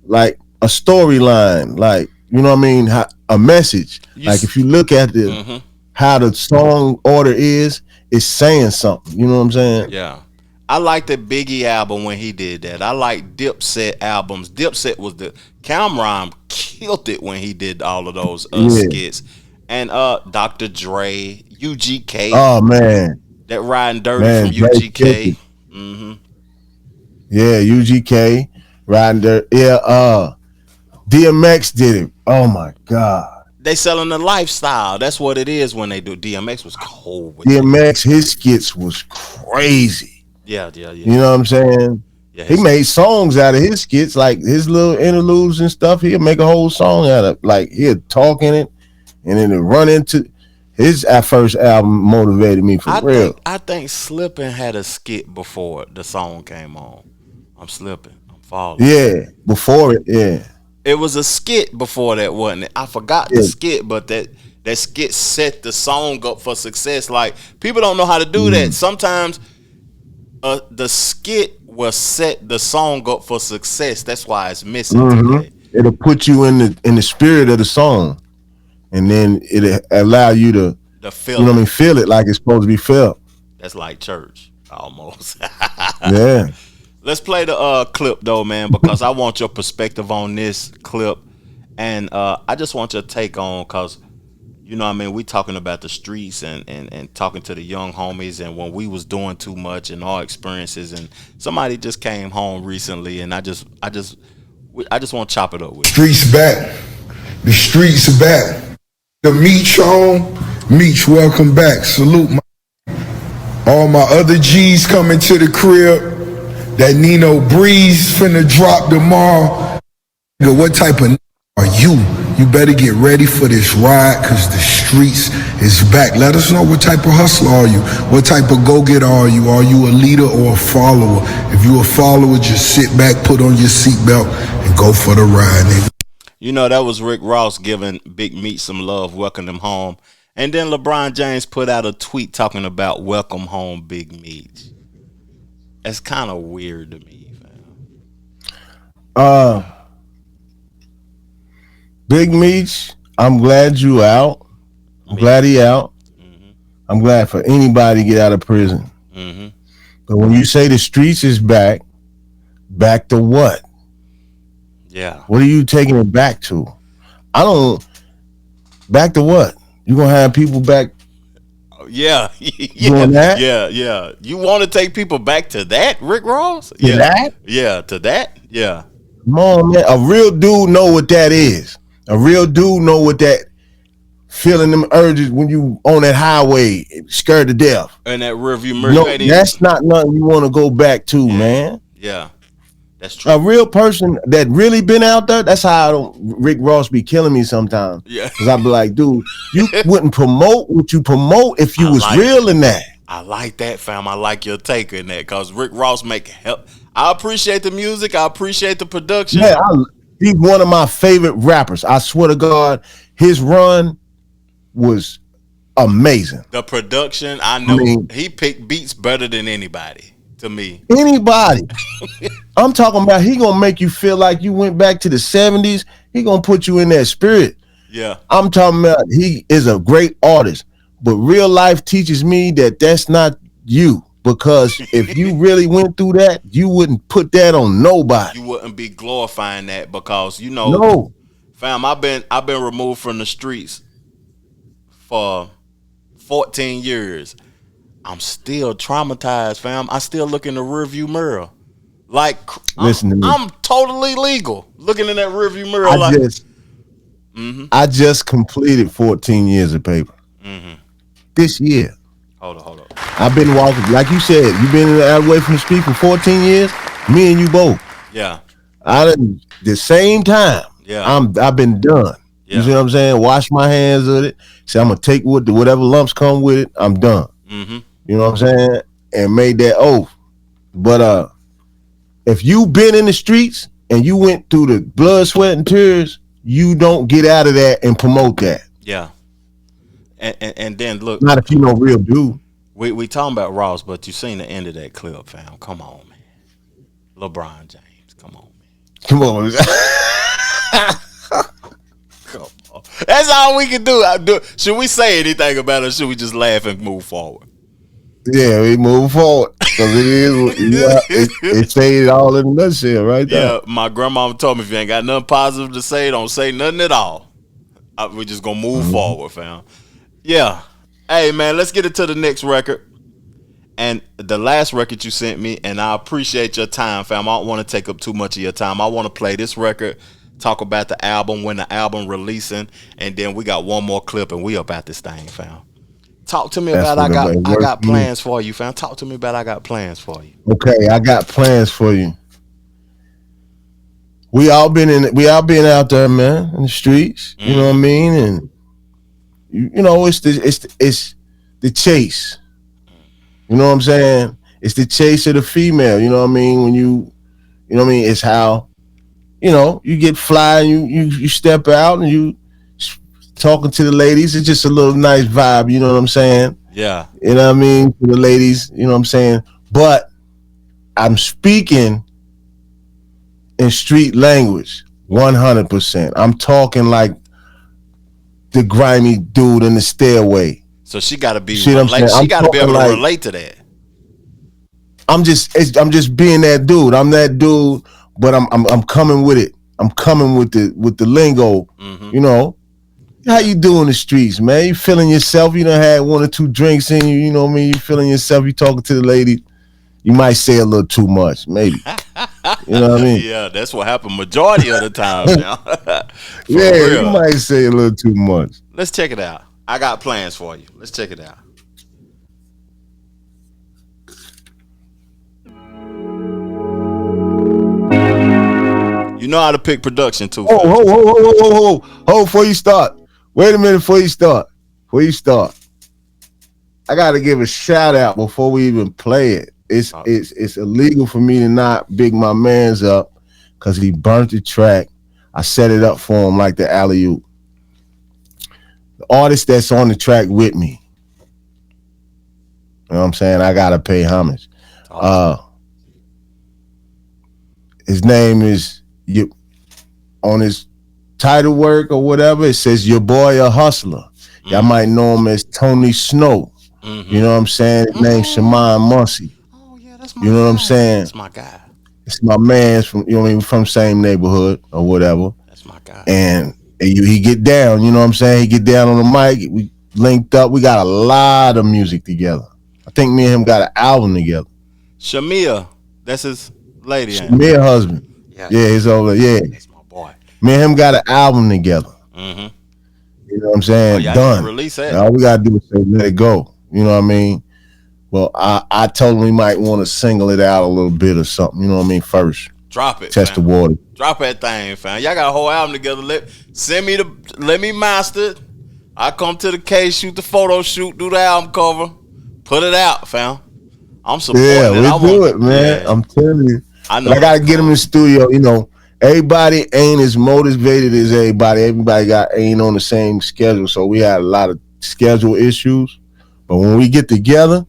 C: like a storyline, like, you know what I mean? A message. Like if you look at how the song order is, it's saying something. You know what I'm saying?
B: Yeah. I like the Biggie album when he did that. I like Dipset albums. Dipset was Cameron killed it when he did all of those skits. And Dr. Dre, UGK.
C: Oh man.
B: That Riding Dirty from UGK.
C: Yeah, UGK. Riding Dirty. Yeah, DMX did it. Oh my God.
B: They selling the lifestyle. That's what it is when they do. DMX was cold with
C: DMX, his skits was crazy.
B: Yeah.
C: You know what I'm saying? Yeah, he made songs out of his skits, like his little interludes and stuff. He'll make a whole song out of, like, he'll talk in it, and then it'll run into his first album. Motivated me for real.
B: I think Slippin' had a skit before the song came on. I'm slipping. I'm falling.
C: Yeah, before it. Yeah,
B: it was a skit before that, wasn't it? I forgot the skit, but that skit set the song up for success. Like, people don't know how to do that. Sometimes the skit will set the song up for success. That's why it's missing today.
C: It'll put you in the spirit of the song, and then it'll allow you to feel feel it like it's supposed to be felt.
B: That's like church almost.
C: Yeah.
B: Let's play the clip though, man, because I want your perspective on this clip, and I just want your take on, because you know what I mean, we talking about the streets and talking to the young homies, and when we was doing too much and our experiences, and somebody just came home recently, and I just want to chop it up with you.
E: Streets back. The streets are back. The Meech home. Meech, welcome back. Salute all my other G's coming to the crib. That Nino Breeze finna drop tomorrow. What type of are you? You better get ready for this ride, cause the streets is back. Let us know what type of hustler are you? What type of go-getter are you? Are you a leader or a follower? If you a follower, just sit back, put on your seatbelt, and go for the ride, nigga.
B: You know, that was Rick Ross giving Big Meech some love, welcoming him home. And then LeBron James put out a tweet talking about welcome home, Big Meech. That's kind of weird to me, fam.
C: Big Meech, I'm glad you out. I'm glad he out. I'm glad for anybody to get out of prison. But when you say the streets is back to what?
B: Yeah.
C: What are you taking it back to? Back to what? You gonna have people back?
B: Yeah.
C: Doing that?
B: Yeah. You want to take people back to that, Rick Ross?
C: To that?
B: Yeah, to that? Yeah.
C: Come on, man. A real dude know what that is. A real dude know what that feeling them urges when you on that highway, scared to death.
B: And that rearview mirror.
C: No, that's not nothing you want to go back to, man.
B: Yeah. That's true.
C: A real person that really been out there, that's how Rick Ross be killing me sometimes.
B: Yeah.
C: Because I be like, dude, you wouldn't promote what you promote if you was real in that.
B: I like that, fam. I like your take in that, because Rick Ross make help. I appreciate the music. I appreciate the production.
C: Yeah, he's one of my favorite rappers. I swear to God, his run was amazing.
B: The production, I know he picked beats better than anybody. To me,
C: anybody. I'm talking about he gonna make you feel like you went back to the 70s. He gonna put you in that spirit.
B: Yeah,
C: I'm talking about he is a great artist, but real life teaches me that that's not you, because if you really went through that, you wouldn't put that on nobody.
B: You wouldn't be glorifying that, because no, fam, I've been removed from the streets for 14 years. I'm still traumatized, fam. I still look in the rearview mirror. Like,
C: Listen to me.
B: I'm totally legal looking in that rearview mirror.
C: I just completed 14 years of paper this year.
B: Hold on.
C: I've been walking, like you said, you've been away from the street for 14 years. Me and you both.
B: Yeah.
C: The same time.
B: Yeah.
C: I've been done.
B: Yeah.
C: You see what I'm saying? Wash my hands of it. Say I'm gonna take whatever lumps come with it. I'm done. You know what I'm saying? And made that oath. But if you been in the streets and you went through the blood, sweat, and tears, you don't get out of that and promote that.
B: Yeah. And then look,
C: not if you know real dude.
B: We talking about Ross, but you seen the end of that clip, fam. Come on, man. LeBron James, come on, man.
C: Come on.
B: Come on. That's all we can do. Should we say anything about it, or should we just laugh and move forward?
C: Yeah, we move forward because it is. It say it all in a nutshell, right there.
B: Yeah, my grandmama told me if you ain't got nothing positive to say, don't say nothing at all. We just gonna move forward, fam. Yeah. Hey, man, let's get into the next record. And the last record you sent me, and I appreciate your time, fam. I don't want to take up too much of your time. I want to play this record, talk about the album, when the album releasing, and then we got one more clip, and we about this thing, fam. Talk to me about I got plans for you, fam. Talk to me about I got plans for you.
C: Okay, I got plans for you. We all been out there, man, in the streets. You know what I mean? And you know, it's the chase. You know what I'm saying? It's the chase of the female. You know what I mean? When you know what I mean? It's how, you know, you get fly and you step out and you talking to the ladies. It's just a little nice vibe. You know what I'm saying?
B: Yeah.
C: You know what I mean? To the ladies. You know what I'm saying? But I'm speaking in street language, 100%. I'm talking like the grimy dude in the stairway.
B: So she got to be
C: she got to
B: be able to relate to that.
C: I'm just being that dude. I'm that dude, but I'm coming with it. I'm coming with the lingo. You know, how you doing in the streets, man? You feeling yourself? You done had 1 or 2 drinks in you. You know what I mean? You feeling yourself? You talking to the lady? You might say a little too much, maybe. You know what I mean?
B: Yeah, that's what happened majority of the time now.
C: Yeah, real. You might say a little too much.
B: Let's check it out. I got plans for you. Let's check it out. You know how to pick production too.
C: Hold, before you start. Wait a minute before you start. I gotta give a shout out before we even play it. It's illegal for me to not big my mans up because he burnt the track. I set it up for him like the alley-oop. The artist that's on the track with me. You know what I'm saying? I gotta pay homage. His name is on his title work or whatever. It says your boy a hustler. Y'all might know him as Tony Snow. You know what I'm saying? His name's Shaman Muncie.
B: Oh yeah, that's my.
C: You know what I'm saying?
B: That's my guy.
C: It's my man's from, you know what I mean, from same neighborhood or whatever.
B: That's my guy.
C: And he get down, you know what I'm saying? He get down on the mic. We linked up. We got a lot of music together. I think me and him got an album together.
B: Shamia, that's his lady.
C: Shamia husband. Yeah, he's over there. Yeah.
B: That's my boy.
C: Me and him got an album together. You know what I'm saying? Done.
B: Release that.
C: All we gotta do is say let it go. You know what I mean? Well, I told him we might want to single it out a little bit or something. You know what I mean? First,
B: drop it.
C: Test
B: fam.
C: the water.
B: Drop that thing, fam. Y'all got a whole album together. Let me master it. I come to the case, shoot the photo shoot, do the album cover, put it out, fam. I'm supporting it.
C: Yeah, we do it, man. Yeah. I'm telling you. I gotta get him in the studio. You know, everybody ain't as motivated as everybody. Everybody ain't on the same schedule, so we had a lot of schedule issues. But when we get together,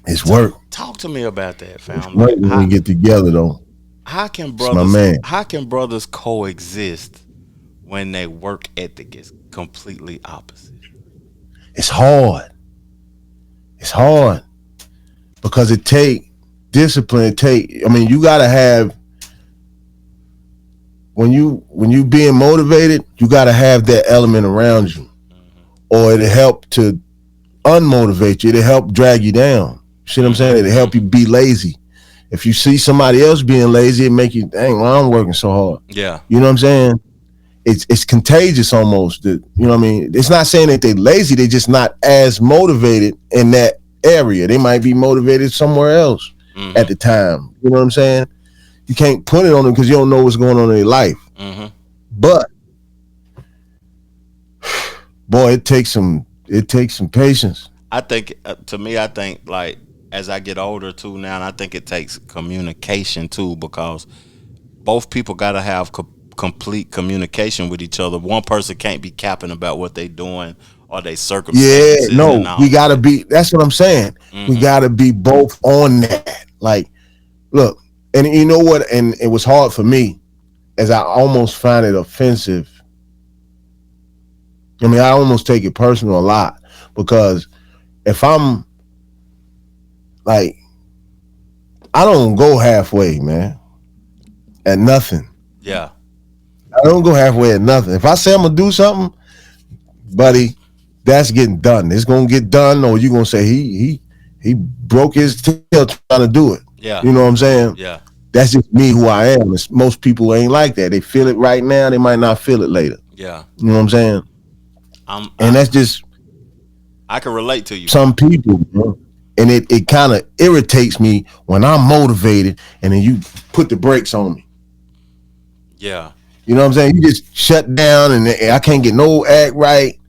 C: it's work.
B: Talk to me about that, fam.
C: It's work when we get together, though.
B: How can brothers coexist when their work ethic is completely opposite?
C: It's hard. Because it take discipline. You gotta have, when you being motivated, you gotta have that element around you. or it'll help to unmotivate you. It'll help drag you down. See what I'm saying? It'll help you be lazy. If you see somebody else being lazy, it make you, dang, well, I'm working so hard.
B: Yeah.
C: You know what I'm saying? It's contagious almost. You know what I mean? It's not saying that they're lazy. They're just not as motivated in that area. They might be motivated somewhere else at the time. You know what I'm saying? You can't put it on them because you don't know what's going on in their life. But boy, it takes some patience.
B: I think to me, I think like as I get older too now, and I think it takes communication too, because both people got to have complete communication with each other. One person can't be capping about what they doing or they circumstances.
C: Yeah, no, we gotta be. That's what I'm saying. We gotta be both on that. Like, look, and you know what? And it was hard for me, as I almost find it offensive. I mean, I almost take it personal a lot, because if I'm like, I don't go halfway, man, at nothing.
B: Yeah.
C: I don't go halfway at nothing. If I say I'm gonna do something, buddy, that's getting done. It's gonna get done, or you're gonna say he broke his tail trying to do it.
B: Yeah.
C: You know what I'm saying?
B: Yeah.
C: That's just me, who I am. Most people ain't like that. They feel it right now, they might not feel it later.
B: Yeah.
C: You know what I'm saying? And that's just,
B: I can relate to you.
C: Some people, bro. And it kind of irritates me when I'm motivated and then you put the brakes on me.
B: Yeah.
C: You know what I'm saying? You just shut down and I can't get no act right.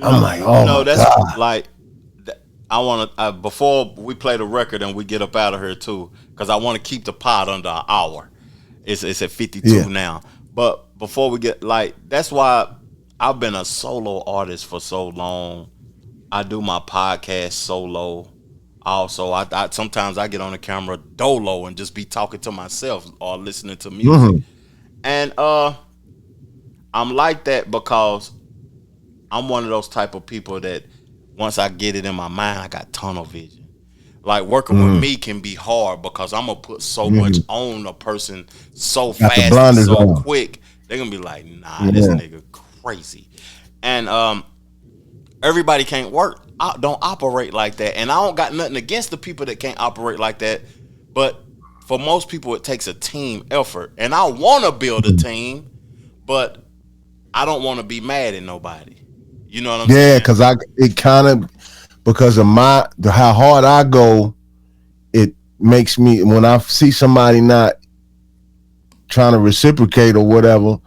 C: I'm like, oh,
B: no, that's
C: God.
B: like, I want to, before we play the record and we get up out of here too, because I want to keep the pod under an hour. It's at 52 now. But before we get, like, that's why I've been a solo artist for so long. I do my podcast solo. Also, I sometimes I get on the camera dolo and just be talking to myself or listening to music. And I'm like that because I'm one of those type of people that once I get it in my mind, I got tunnel vision. Like, working with me can be hard because I'm gonna put so much on a person so
C: Got the
B: fast and
C: blinders
B: so
C: on.
B: quick. They're gonna be like, nah, this nigga crazy. And everybody can't work. I don't operate like that. And I don't got nothing against the people that can't operate like that. But for most people, it takes a team effort. And I want to build a team, but I don't want to be mad at nobody. You know what I'm saying?
C: Yeah, because of how hard I go, it makes me, when I see somebody not trying to reciprocate or whatever,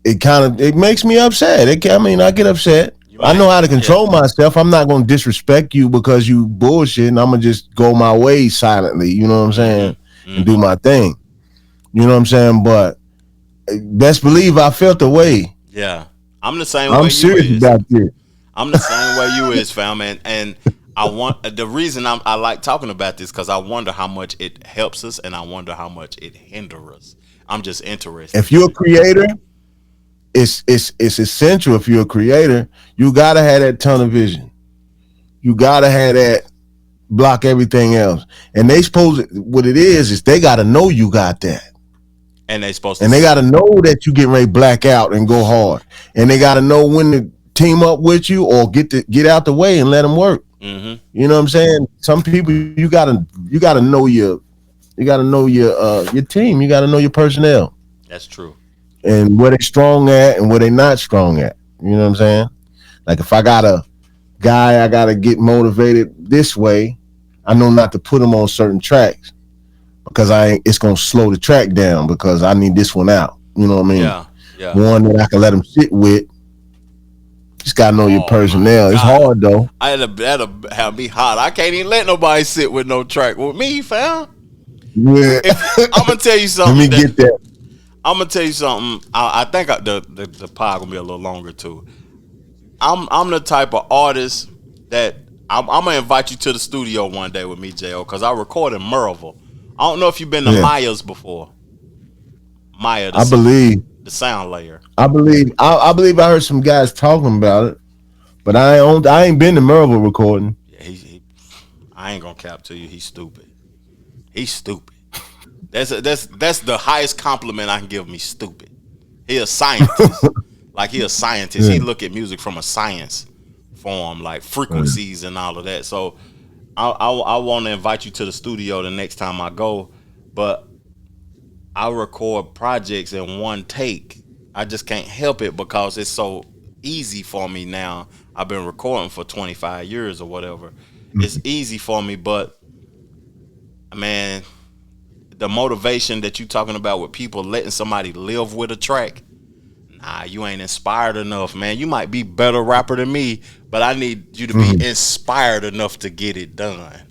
C: it makes me upset. I get upset. I know how to control myself. I'm not going to disrespect you because you bullshit, and I'm going to just go my way silently, you know what I'm saying, and do my thing. You know what I'm saying? But best believe I felt the way.
B: Yeah. I'm the same way
C: I'm
B: you
C: serious
B: is.
C: about this.
B: I'm the same way you is, fam. And I want, the reason I like talking about this, because I wonder how much it helps us and I wonder how much it hinders us. I'm just interested.
C: If you're a creator, it's essential. If you're a creator, you gotta have that tunnel vision. You gotta have that, block everything else. And they what it is they gotta know you got that.
B: And they supposed to,
C: and they gotta know that you getting ready to black out and go hard. And they gotta know when to team up with you or get out the way and let them work. You know what I'm saying? Some people you gotta know your team. You gotta know your personnel.
B: That's true.
C: And where they strong at and where they not strong at. You know what I'm saying? Like, if I got a guy I gotta get motivated this way, I know not to put him on certain tracks because it's gonna slow the track down because I need this one out. You know what I mean?
B: Yeah.
C: One that I can let him sit with. Just gotta know your personnel. It's hard though.
B: That'll have me hot. I can't even let nobody sit with no track with me, fam.
C: Yeah.
B: I'm gonna tell you something.
C: Let me get that.
B: I'm gonna tell you something. I think the pod gonna be a little longer too. I'm the type of artist that I'm gonna invite you to the studio one day with me, Jo, because I record in Merville. I don't know if you've been to Maya's before. Maya,
C: I believe
B: the sound layer.
C: I believe I heard some guys talking about it, but I ain't been to Merville recording.
B: Yeah, I ain't gonna cap to you. He's stupid. He's stupid. That's the highest compliment I can give him. He's stupid. He a scientist. Like he a scientist. He look at music from a science form, like frequencies and all of that. So I want to invite you to the studio the next time I go, but I record projects in one take. I just can't help it because it's so easy for me now. I've been recording for 25 years or whatever. It's easy for me, but man, the motivation that you talking about with people letting somebody live with a track, nah, you ain't inspired enough, man. You might be better rapper than me, but I need you to be inspired enough to get it done.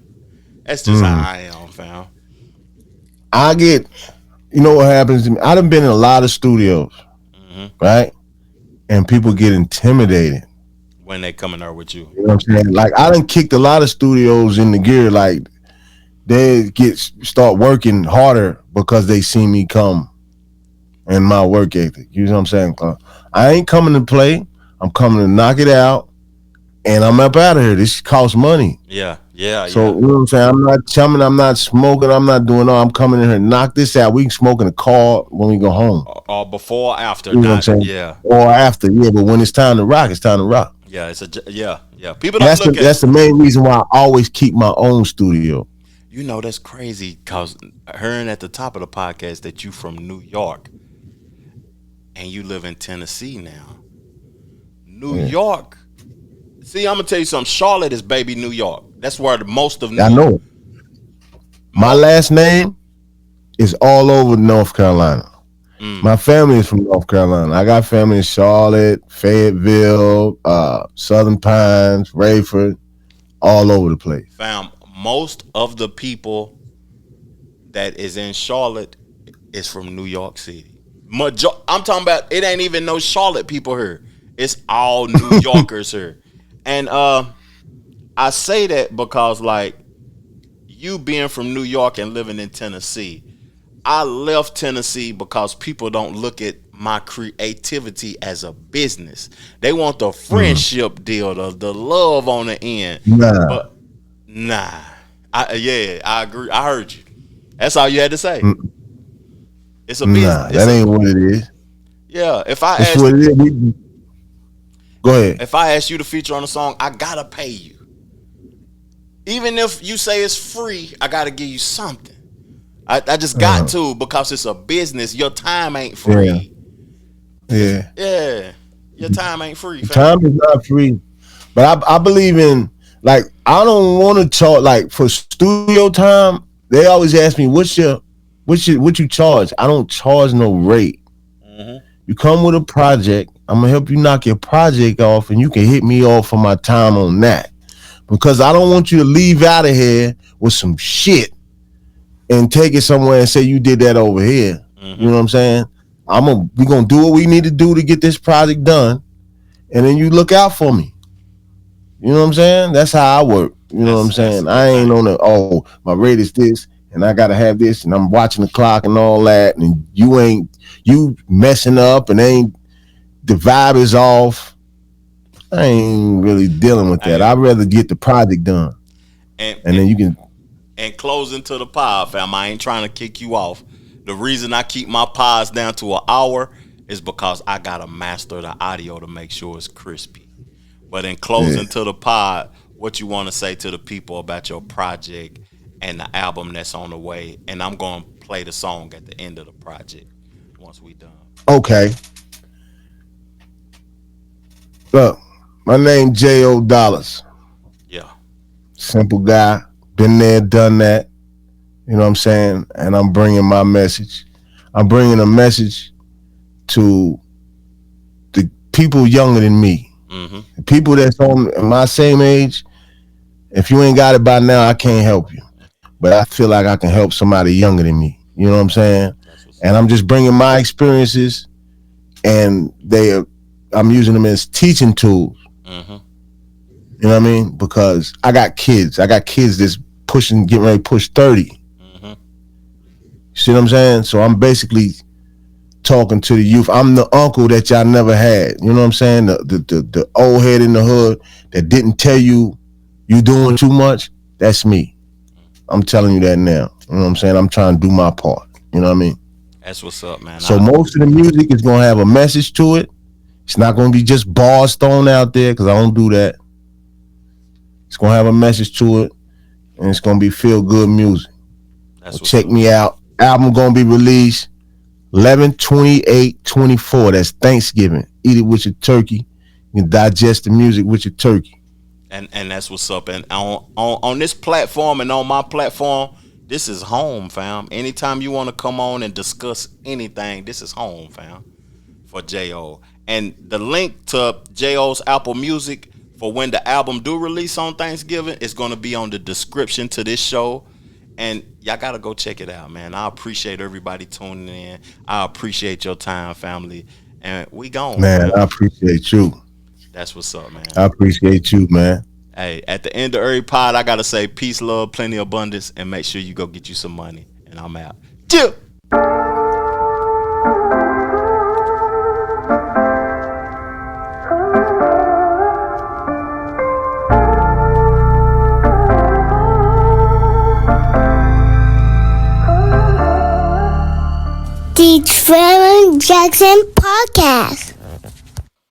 B: That's just how I am, fam.
C: You know what happens to me? I done been in a lot of studios, right? And people get intimidated
B: when they come in there with you.
C: You know what I'm saying? Like I done kicked a lot of studios in the gear. Like they start working harder because they see me come and my work ethic. You know what I'm saying? I ain't coming to play. I'm coming to knock it out, and I'm up out of here. This costs money.
B: Yeah.
C: So you know what I'm saying? I'm not chumming. I'm not smoking. I'm not doing all. I'm coming in here and knock this out. We can smoke in the car when we go home.
B: Or before or after.
C: You know what I'm saying?
B: Yeah.
C: Or after. Yeah, but when it's time to rock, it's time to rock.
B: Yeah, yeah. People don't
C: That's the main reason why I always keep my own studio.
B: You know, that's crazy because hearing at the top of the podcast that you from New York and you live in Tennessee now. New York. See, I'm going to tell you something. Charlotte is baby New York. That's where most of New York.
C: I know. My last name is all over North Carolina. My family is from North Carolina. I got family in Charlotte, Fayetteville, Southern Pines, Rayford, all over the place.
B: Fam, most of the people that is in Charlotte is from New York City. I'm talking about it ain't even no Charlotte people here. It's all New Yorkers here. And I say that because like you being from New York and living in Tennessee, I left Tennessee because people don't look at my creativity as a business. They want the friendship deal, the love on the end. But I agree. I heard you. That's all you had to say. It's a business.
C: That ain't what it is.
B: Yeah.
C: It's what it is. Go ahead.
B: If I ask you to feature on a song, I gotta pay you. Even if you say it's free, I gotta give you something. I just got to because it's a business. Your time ain't free. Yeah. Your time ain't free.
C: Time is not free. But I believe in like I don't want to charge like for studio time. They always ask me what you charge. I don't charge no rate. You come with a project, I'm gonna help you knock your project off, and you can hit me off for my time on that. Because I don't want you to leave out of here with some shit and take it somewhere and say you did that over here. You know what I'm saying? We gonna do what we need to do to get this project done, and then you look out for me. You know what I'm saying? That's how I work. You know what I'm saying? I ain't on the my rate is this, and I gotta have this, and I'm watching the clock and all that, and you messing up, and the vibe is off. I ain't really dealing with that. I'd rather get the project done, and then you can.
B: And closing to the pod, fam. I ain't trying to kick you off. The reason I keep my pods down to an hour is because I gotta master the audio to make sure it's crispy. But in closing to the pod, what you want to say to the people about your project and the album that's on the way? And I'm gonna play the song at the end of the project once we done.
C: Okay. Look, my name J.O. Dollaz.
B: Yeah.
C: Simple guy. Been there, done that. You know what I'm saying? And I'm bringing my message. I'm bringing a message to the people younger than me. The people that's on my same age. If you ain't got it by now, I can't help you. But I feel like I can help somebody younger than me. You know what I'm saying? And I'm just bringing my experiences, and I'm using them as teaching tools. You know what I mean? Because I got kids. That's getting ready to push 30. See what I'm saying? So I'm basically talking to the youth. I'm the uncle that y'all never had. You know what I'm saying? The old head in the hood that didn't tell you doing too much. That's me. I'm telling you that now. You know what I'm saying? I'm trying to do my part. You know what I mean?
B: That's what's up, man.
C: So most of the music is gonna have a message to it, It's not gonna be just bars thrown out there because I don't do that. It's gonna have a message to it, and it's gonna be feel good music.
B: That's what's
C: Check
B: up.
C: me out. Album gonna be released 11/28/24. That's Thanksgiving. Eat it with your turkey. You can digest the music with your turkey.
B: And that's what's up. And on this platform and on my platform, this is home, fam. Anytime you want to come on and discuss anything, this is home, fam, for J.O. And the link to J.O.'s Apple Music for when the album do release on Thanksgiving is going to be on the description to this show. And y'all got to go check it out, man. I appreciate everybody tuning in. I appreciate your time, family. And we gone,
C: Man, I appreciate you.
B: That's what's up, man.
C: I appreciate you, man.
B: Hey, at the end of every pod, I gotta say peace, love, plenty of abundance, and make sure you go get you some money. And I'm out. Chill.
A: The Trevor Jackson Podcast.